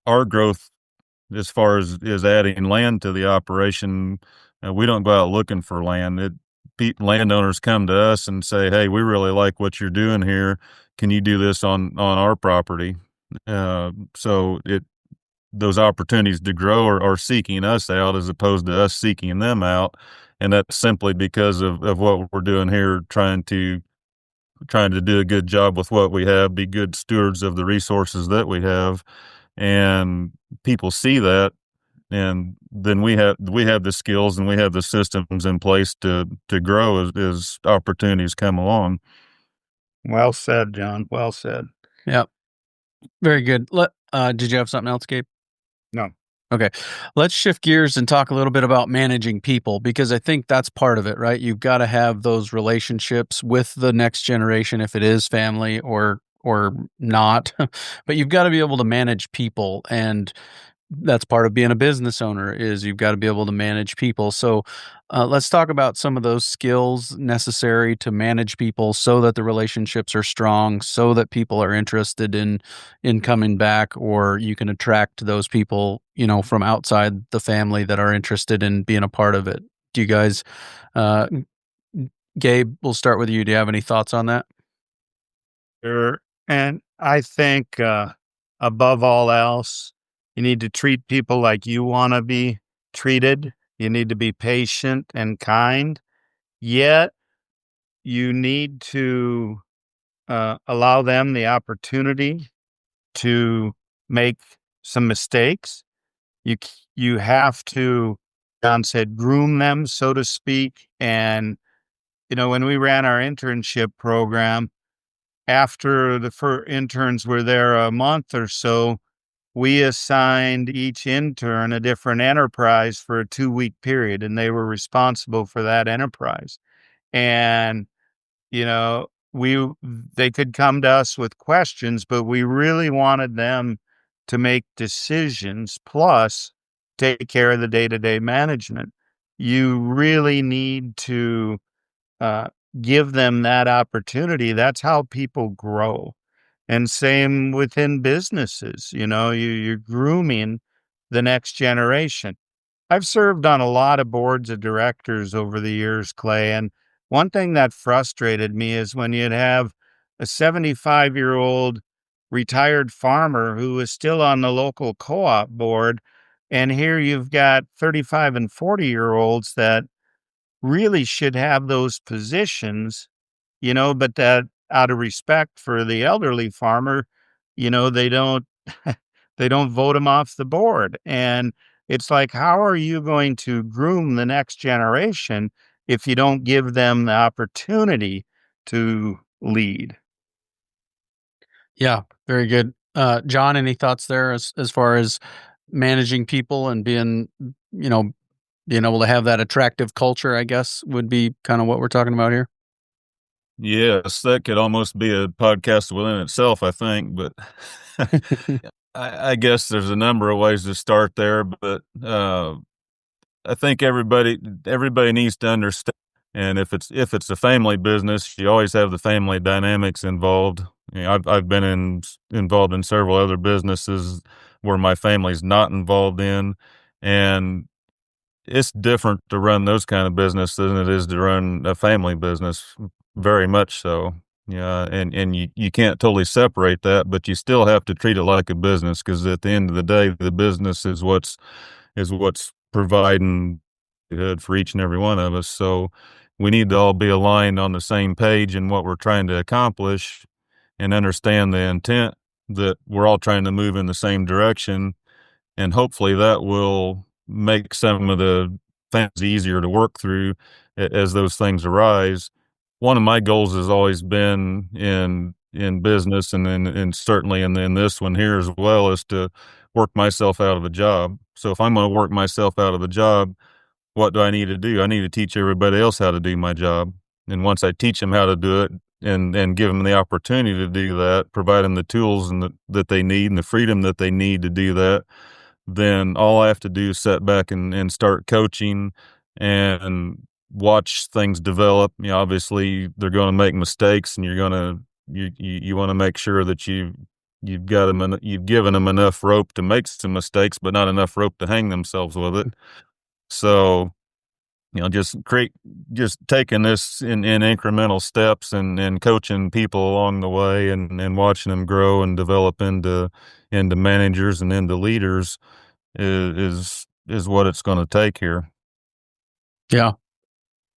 our growth as far as is adding land to the operation, we don't go out looking for land. Landowners come to us and say, "Hey, we really like what you're doing here. Can you do this on our property?" So those opportunities to grow are seeking us out as opposed to us seeking them out, and that's simply because of what we're doing here, trying to do a good job with what we have, be good stewards of the resources that we have, and people see that, and then we have the skills and we have the systems in place to grow as opportunities come along.
Well said, John. Well said.
Yeah. Very good. Did you have something else, Gabe?
No.
Okay. Let's shift gears and talk a little bit about managing people, because I think that's part of it, right? You've got to have those relationships with the next generation, if it is family or not, but you've got to be able to manage people, and that's part of being a business owner is you've got to be able to manage people. So let's talk about some of those skills necessary to manage people so that the relationships are strong, so that people are interested in coming back, or you can attract those people, from outside the family that are interested in being a part of it. Do you guys, uh, Gabe, we'll start with you. Do you have any thoughts on that?
Sure. And I think above all else, you need to treat people like you want to be treated. You need to be patient and kind. Yet you need to allow them the opportunity to make some mistakes. You have to, John said, groom them, so to speak. And when we ran our internship program, after the interns were there a month or so, we assigned each intern a different enterprise for a 2-week period, and they were responsible for that enterprise. And, you know, we they could come to us with questions, but we really wanted them to make decisions plus take care of the day-to-day management. You really need to uh, give them that opportunity. That's how people grow. And same within businesses, you're grooming the next generation. I've served on a lot of boards of directors over the years, Clay, and one thing that frustrated me is when you'd have a 75-year-old retired farmer who is still on the local co-op board, and here you've got 35 and 40-year-olds that really should have those positions, but that out of respect for the elderly farmer, they don't they don't vote him off the board. And it's like, how are you going to groom the next generation if you don't give them the opportunity to lead.
Yeah, very good. John, any thoughts there as far as managing people and being able to have that attractive culture, I guess, would be kind of what we're talking about here?
Yes, that could almost be a podcast within itself, I think. But I guess there's a number of ways to start there. But I think everybody needs to understand. And if it's a family business, you always have the family dynamics involved. I've been involved in several other businesses where my family's not involved in, and it's different to run those kind of business than it is to run a family business, very much so. Yeah, and you can't totally separate that, but you still have to treat it like a business, because at the end of the day, the business is what's providing good for each and every one of us. So we need to all be aligned on the same page in what we're trying to accomplish, and understand the intent that we're all trying to move in the same direction. And hopefully that will make some of the things easier to work through as those things arise. One of my goals has always been in business, and certainly in this one here as well, is to work myself out of a job. So if I'm going to work myself out of a job, what do I need to do? I need to teach everybody else how to do my job. And once I teach them how to do it, and give them the opportunity to do that, provide them the tools that they need and the freedom that they need to do that, then all I have to do is sit back and start coaching and watch things develop. Obviously they're going to make mistakes, and you want to make sure that you've given them enough rope to make some mistakes, but not enough rope to hang themselves with it. So, just taking this in incremental steps, and coaching people along the way, and watching them grow and develop into managers and into leaders is what it's going to take here.
Yeah.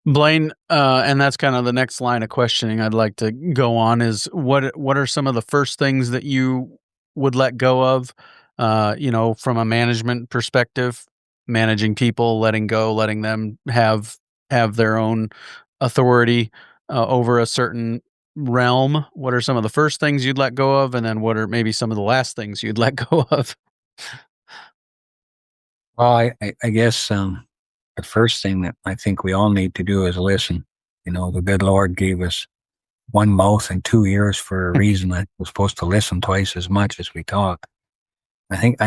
Blain, and that's kind of the next line of questioning I'd like to go on is what are some of the first things that you would let go of, from a management perspective, managing people, letting go, letting them have their own authority over a certain realm. What are some of the first things you'd let go of? And then what are maybe some of the last things you'd let go of?
Well, I guess the first thing that I think we all need to do is listen. The good Lord gave us one mouth and two ears for a reason. That we're supposed to listen twice as much as we talk. I think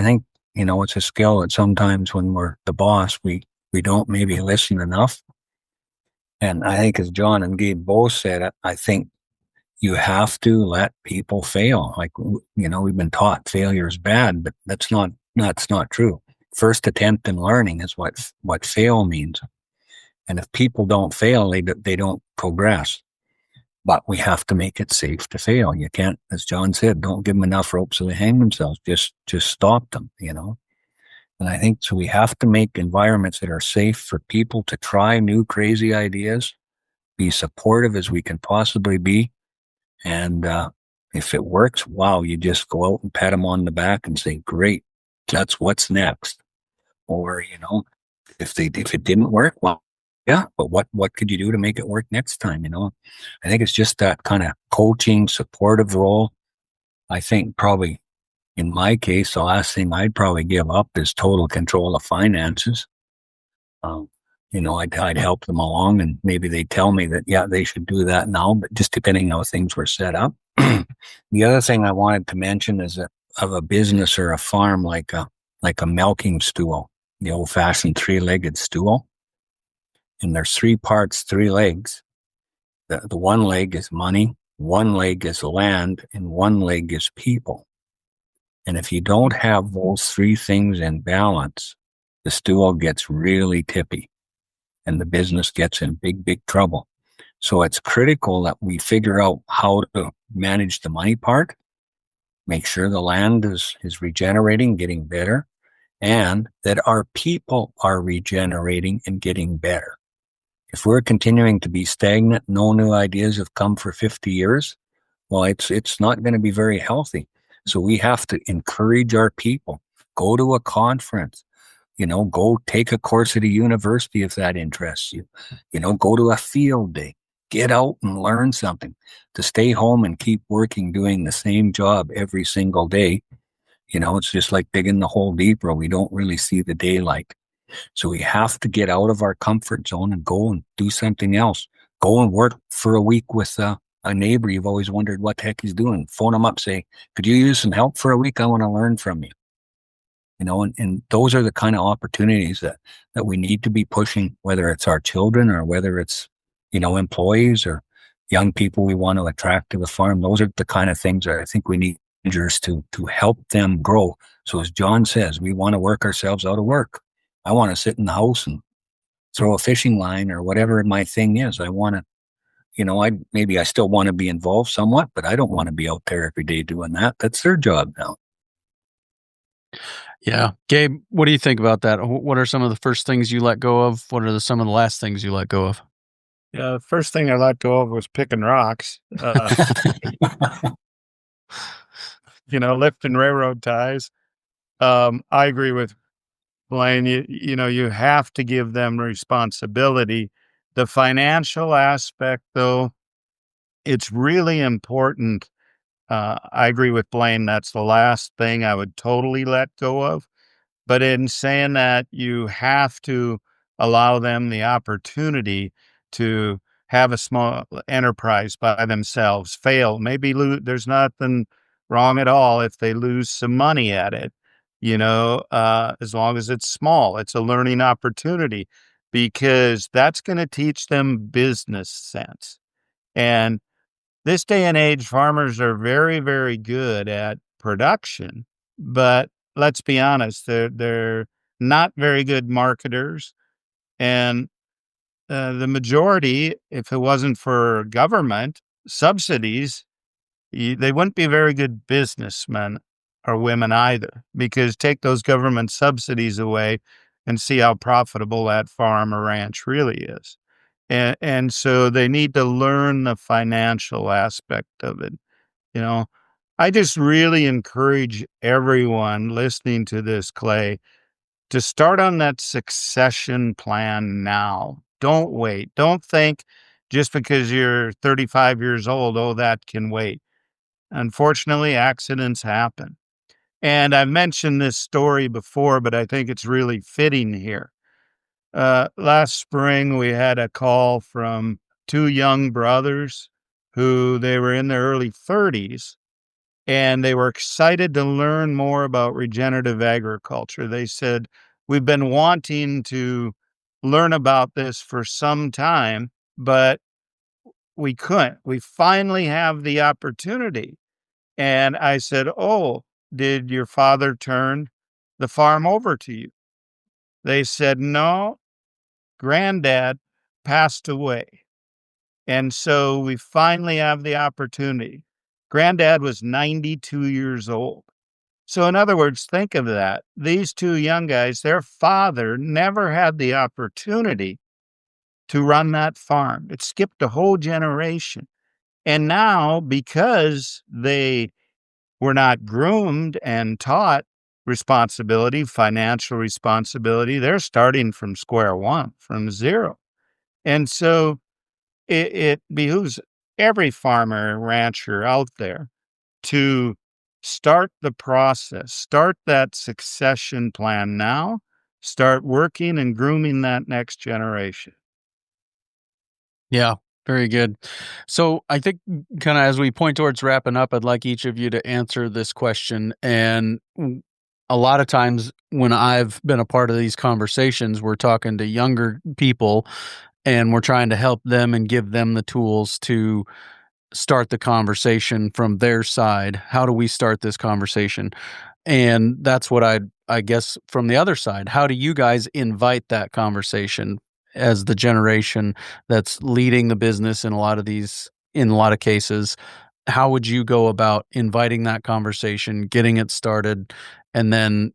it's a skill that sometimes when we're the boss, we don't maybe listen enough. And I think, as John and Gabe both said, I think you have to let people fail. Like, we've been taught failure is bad, but that's not true. First attempt in learning is what fail means. And if people don't fail, they don't progress. But we have to make it safe to fail. You can't, as John said, don't give them enough rope so they hang themselves. Just stop them, And I think so we have to make environments that are safe for people to try new crazy ideas, be supportive as we can possibly be. And if it works, wow, you just go out and pat them on the back and say, great, that's what's next. Or, if it didn't work, well, yeah, but what could you do to make it work next time? I think it's just that kind of coaching, supportive role. I think probably in my case, the last thing I'd probably give up is total control of finances. I'd help them along, and maybe they tell me that, yeah, they should do that now, but just depending on how things were set up. The other thing I wanted to mention is that of a business or a farm, like a milking stool, the old fashioned 3-legged stool. And there's 3 parts, 3 legs. The one leg is money, one leg is land, and one leg is people. And if you don't have those 3 things in balance, the stool gets really tippy and the business gets in big, big trouble. So it's critical that we figure out how to manage the money part, make sure the land is regenerating, getting better, and that our people are regenerating and getting better. If we're continuing to be stagnant, no new ideas have come for 50 years, well, it's not going to be very healthy. So we have to encourage our people. Go to a conference, Go take a course at a university if that interests you. Go to a field day. Get out and learn something. To stay home and keep working, doing the same job every single day, it's just like digging the hole deeper. We don't really see the daylight. So we have to get out of our comfort zone and go and do something else. Go and work for a week with a neighbor you've always wondered what the heck he's doing. Phone him up, say, could you use some help for a week? I want to learn from you. And those are the kind of opportunities that we need to be pushing, whether it's our children or whether it's, employees or young people we want to attract to the farm. Those are the kind of things that I think we need to help them grow. So as John says, we want to work ourselves out of work. I want to sit in the house and throw a fishing line or whatever my thing is. I want to, I still want to be involved somewhat, but I don't want to be out there every day doing that. That's their job now.
Yeah. Gabe, what do you think about that? What are some of the first things you let go of? What are some of the last things you let go of?
Yeah, the first thing I let go of was picking rocks. Lifting railroad ties. I agree with Blain. You have to give them responsibility. The financial aspect, though, it's really important. I agree with Blain. That's the last thing I would totally let go of. But in saying that, you have to allow them the opportunity to have a small enterprise by themselves, fail, maybe there's nothing wrong at all if they lose some money at it, as long as it's small. It's a learning opportunity because that's going to teach them business sense. And this day and age, farmers are very, very good at production, but let's be honest, they're not very good marketers. And the majority, if it wasn't for government subsidies, they wouldn't be very good businessmen or women either, because take those government subsidies away and see how profitable that farm or ranch really is. And so they need to learn the financial aspect of it. I just really encourage everyone listening to this, Clay, to start on that succession plan now. Don't wait. Don't think just because you're 35 years old, oh, that can wait. Unfortunately, accidents happen. And I've mentioned this story before, but I think it's really fitting here. Last spring, we had a call from two young brothers who they were in their early 30s, and they were excited to learn more about regenerative agriculture. They said, we've been wanting to learn about this for some time, but we couldn't. We finally have the opportunity. And I said, oh, did your father turn the farm over to you? They said, no, Granddad passed away. And so we finally have the opportunity. Granddad was 92 years old. So in other words, think of that. These two young guys, their father never had the opportunity to run that farm. It skipped a whole generation. And now, because they were not groomed and taught responsibility, financial responsibility, they're starting from square one, from zero. And so it behooves every farmer, rancher out there to start the process, start that succession plan now, start working and grooming that next generation.
Yeah, very good. So I think kind of as we point towards wrapping up, I'd like each of you to answer this question. And a lot of times when I've been a part of these conversations, we're talking to younger people and we're trying to help them and give them the tools to start the conversation from their side. How do we start this conversation? And that's what I guess from the other side, how do you guys invite that conversation as the generation that's leading the business in a lot of cases? How would you go about inviting that conversation, getting it started, and then,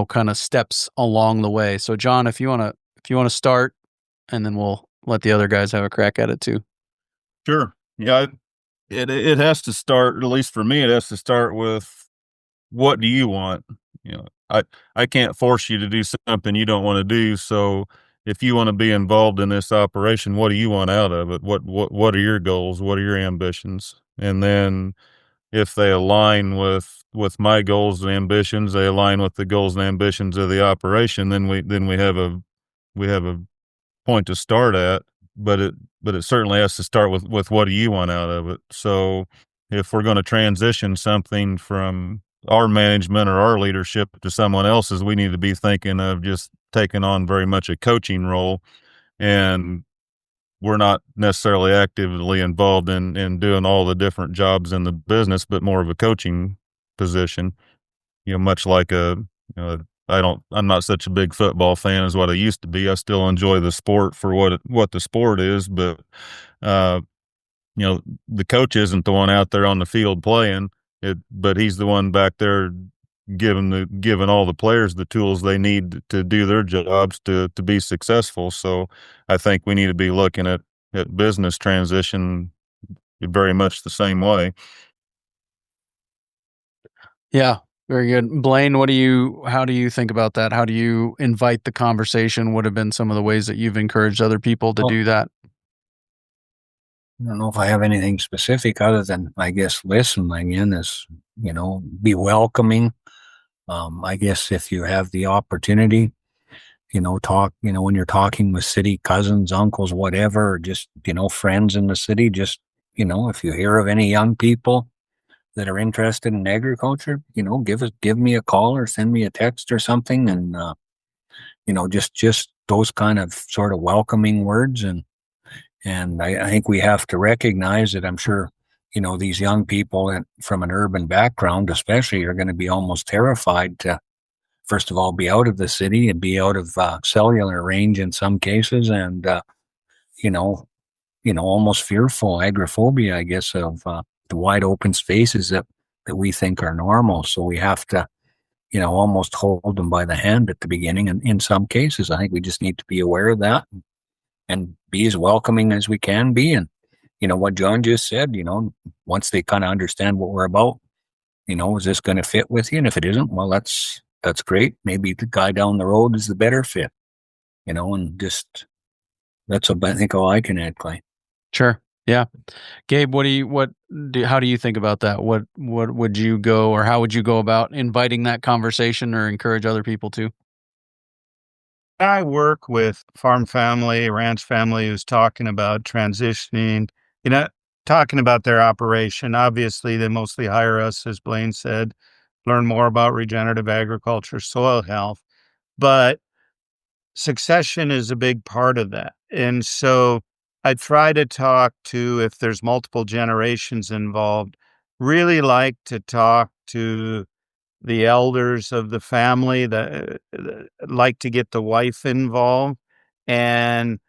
kind of steps along the way? So John, if you want to start, and then we'll let the other guys have a crack at it too.
Sure. Yeah. It has to start, at least for me, it has to start with, what do you want? I can't force you to do something you don't want to do. So if you want to be involved in this operation, what do you want out of it? What are your goals? What are your ambitions? And then if they align with my goals and ambitions, they align with the goals and ambitions of the operation, then we have a point to start at, but it certainly has to start with what do you want out of it. So if we're going to transition something from our management or our leadership to someone else's, we need to be thinking of just taking on very much a coaching role, and we're not necessarily actively involved in doing all the different jobs in the business, but more of a coaching position, much like I'm not such a big football fan as what I used to be. I still enjoy the sport for what the sport is, but, uh, the coach isn't the one out there on the field playing it, but he's the one back there giving all the players the tools they need to do their jobs to be successful. So I think we need to be looking at business transition very much the same way.
Yeah, very good. Blain, how do you think about that? How do you invite the conversation? What have been some of the ways that you've encouraged other people to do that?
I don't know if I have anything specific other than, I guess, listen again is, be welcoming. I guess if you have the opportunity, talk, when you're talking with city cousins, uncles, whatever, or just, friends in the city, just, if you hear of any young people that are interested in agriculture, give me a call or send me a text or something. And, just those kind of sort of welcoming words. And I think we have to recognize that I'm sure, these young people from an urban background, especially, are going to be almost terrified to, first of all, be out of the city and be out of cellular range in some cases. And, almost fearful, agoraphobia, I guess, of the wide open spaces that we think are normal. So we have to, almost hold them by the hand at the beginning. And in some cases, I think we just need to be aware of that and be as welcoming as we can be. And, what John just said, once they kind of understand what we're about, is this going to fit with you? And if it isn't, well, that's great. Maybe the guy down the road is the better fit, and just, that's I think all I can add, Clay.
Sure. Yeah. Gabe, how do you think about that? What would you go, or how would you go about inviting that conversation or encourage other people to?
I work with farm family, ranch family who's talking about transitioning, you know, talking about their operation. Obviously, they mostly hire us, as Blain said, learn more about regenerative agriculture, soil health, but succession is a big part of that. And so I try to talk to, if there's multiple generations involved, really like to talk to the elders of the family that like to get the wife involved. And,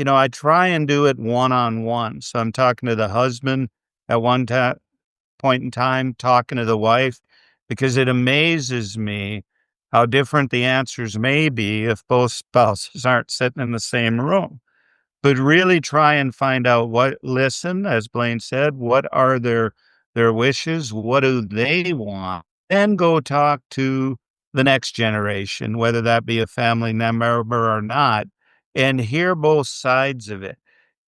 I try and do it one-on-one. So I'm talking to the husband at point in time, talking to the wife, because it amazes me how different the answers may be if both spouses aren't sitting in the same room. But really try and find out listen, as Blain said, what are their wishes? What do they want? Then go talk to the next generation, whether that be a family member or not, and hear both sides of it.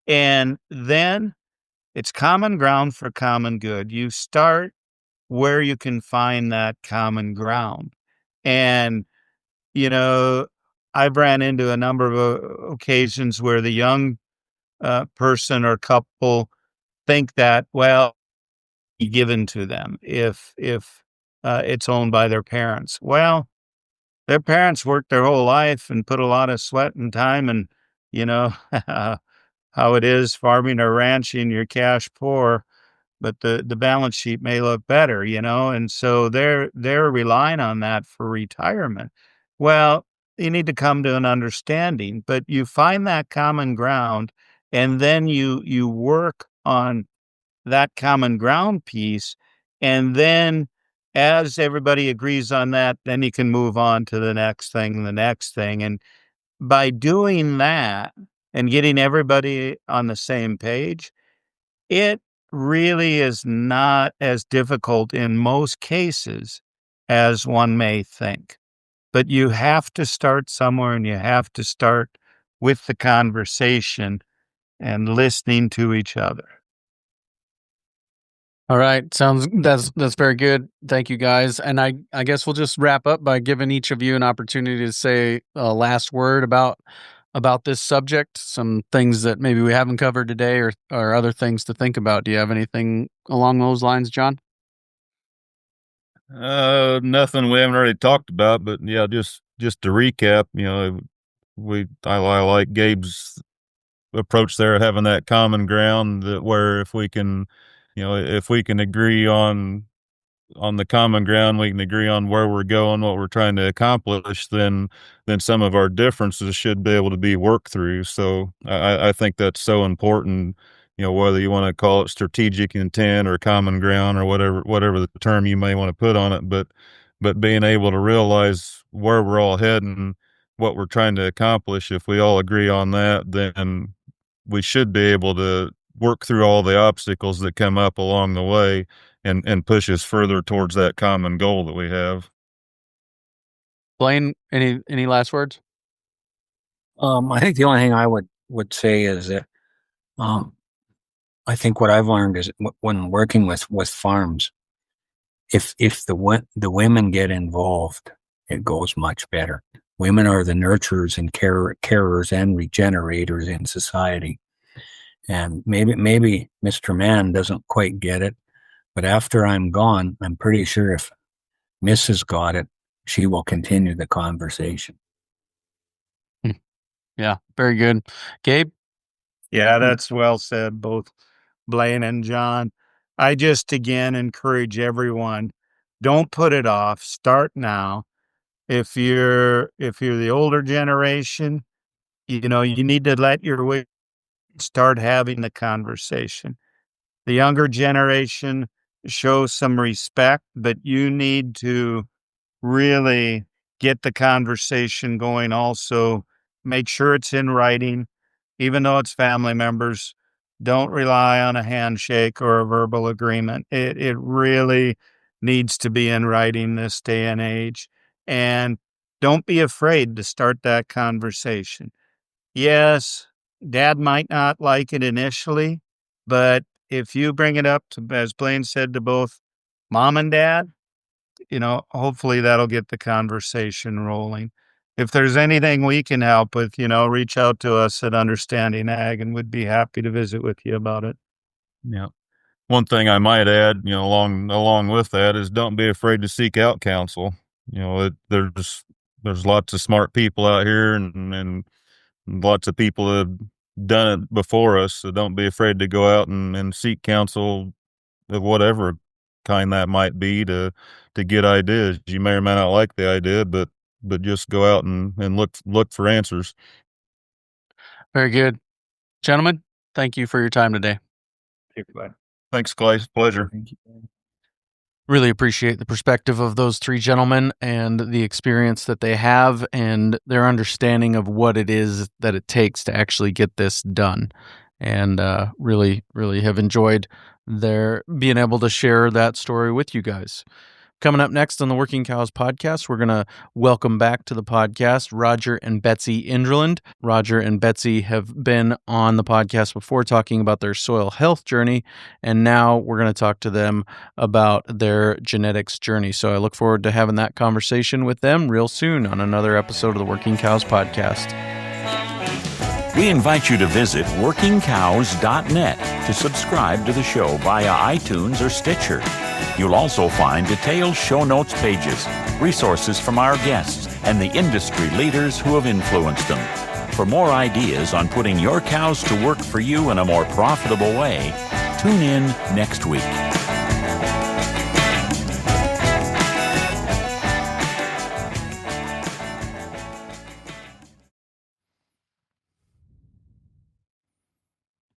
And then it's common ground for common good. You start where you can find that common ground. And, you know, I've ran into a number of occasions where the young person or couple think that, well, be given to them if it's owned by their parents. Well, their parents worked their whole life and put a lot of sweat and time, and you know how it is farming or ranching. You're cash poor, but the balance sheet may look better, and so they're relying on that for retirement. Well, you need to come to an understanding, but you find that common ground, and then you work on that common ground piece. And then as everybody agrees on that, then you can move on to the next thing, and the next thing. And by doing that and getting everybody on the same page, it really is not as difficult in most cases as one may think. But you have to start somewhere, and you have to start with the conversation and listening to each other.
All right. That's very good. Thank you, guys. And I guess we'll just wrap up by giving each of you an opportunity to say a last word about this subject, some things that maybe we haven't covered today, or other things to think about. Do you have anything along those lines, John?
Nothing we haven't already talked about, but yeah, just to recap, I like Gabe's approach there, having that common ground, that where if we can agree on the common ground, we can agree on where we're going, what we're trying to accomplish, then some of our differences should be able to be worked through. So I think that's so important, whether you want to call it strategic intent or common ground or whatever the term you may want to put on it, but being able to realize where we're all heading, what we're trying to accomplish, if we all agree on that, then we should be able to work through all the obstacles that come up along the way and push us further towards that common goal that we have.
Blain, any last words?
I think the only thing I would say is that I think what I've learned is when working with farms, if the women get involved, it goes much better. Women are the nurturers and carers and regenerators in society. And maybe Mr. Man doesn't quite get it, but after I'm gone, I'm pretty sure if Mrs. got it, she will continue the conversation.
Yeah, very good. Gabe?
Yeah, that's well said, both Blain and John. I just again encourage everyone, don't put it off. Start now. If you're the older generation, you need to let your way start having the conversation. The younger generation, show some respect, but you need to really get the conversation going. Also, make sure it's in writing, even though it's family members. Don't rely on a handshake or a verbal agreement. It really needs to be in writing this day and age. And don't be afraid to start that conversation. Yes, Dad might not like it initially, but if you bring it up to, as Blain said, to both Mom and Dad, hopefully that'll get the conversation rolling. If there's anything we can help with, reach out to us at Understanding Ag, and we'd be happy to visit with you about it.
Yeah. One thing I might add, along with that, is don't be afraid to seek out counsel. There's lots of smart people out here, and lots of people have done it before us. So don't be afraid to go out and seek counsel of whatever kind that might be to get ideas. You may or may not like the idea, but just go out and look for answers.
Very good. Gentlemen, thank you for your time today.
Thanks, Clay. Pleasure.
Thank you.
Really appreciate the perspective of those three gentlemen and the experience that they have and their understanding of what it is that it takes to actually get this done. And really, really have enjoyed their being able to share that story with you guys. Coming up next on the Working Cows podcast, we're going to welcome back to the podcast Roger and Betsy Inderland. Roger and Betsy have been on the podcast before talking about their soil health journey, and now we're going to talk to them about their genetics journey. So I look forward to having that conversation with them real soon on another episode of the Working Cows podcast.
We invite you to visit workingcows.net to subscribe to the show via iTunes or Stitcher. You'll also find detailed show notes pages, resources from our guests, and the industry leaders who have influenced them. For more ideas on putting your cows to work for you in a more profitable way, tune in next week.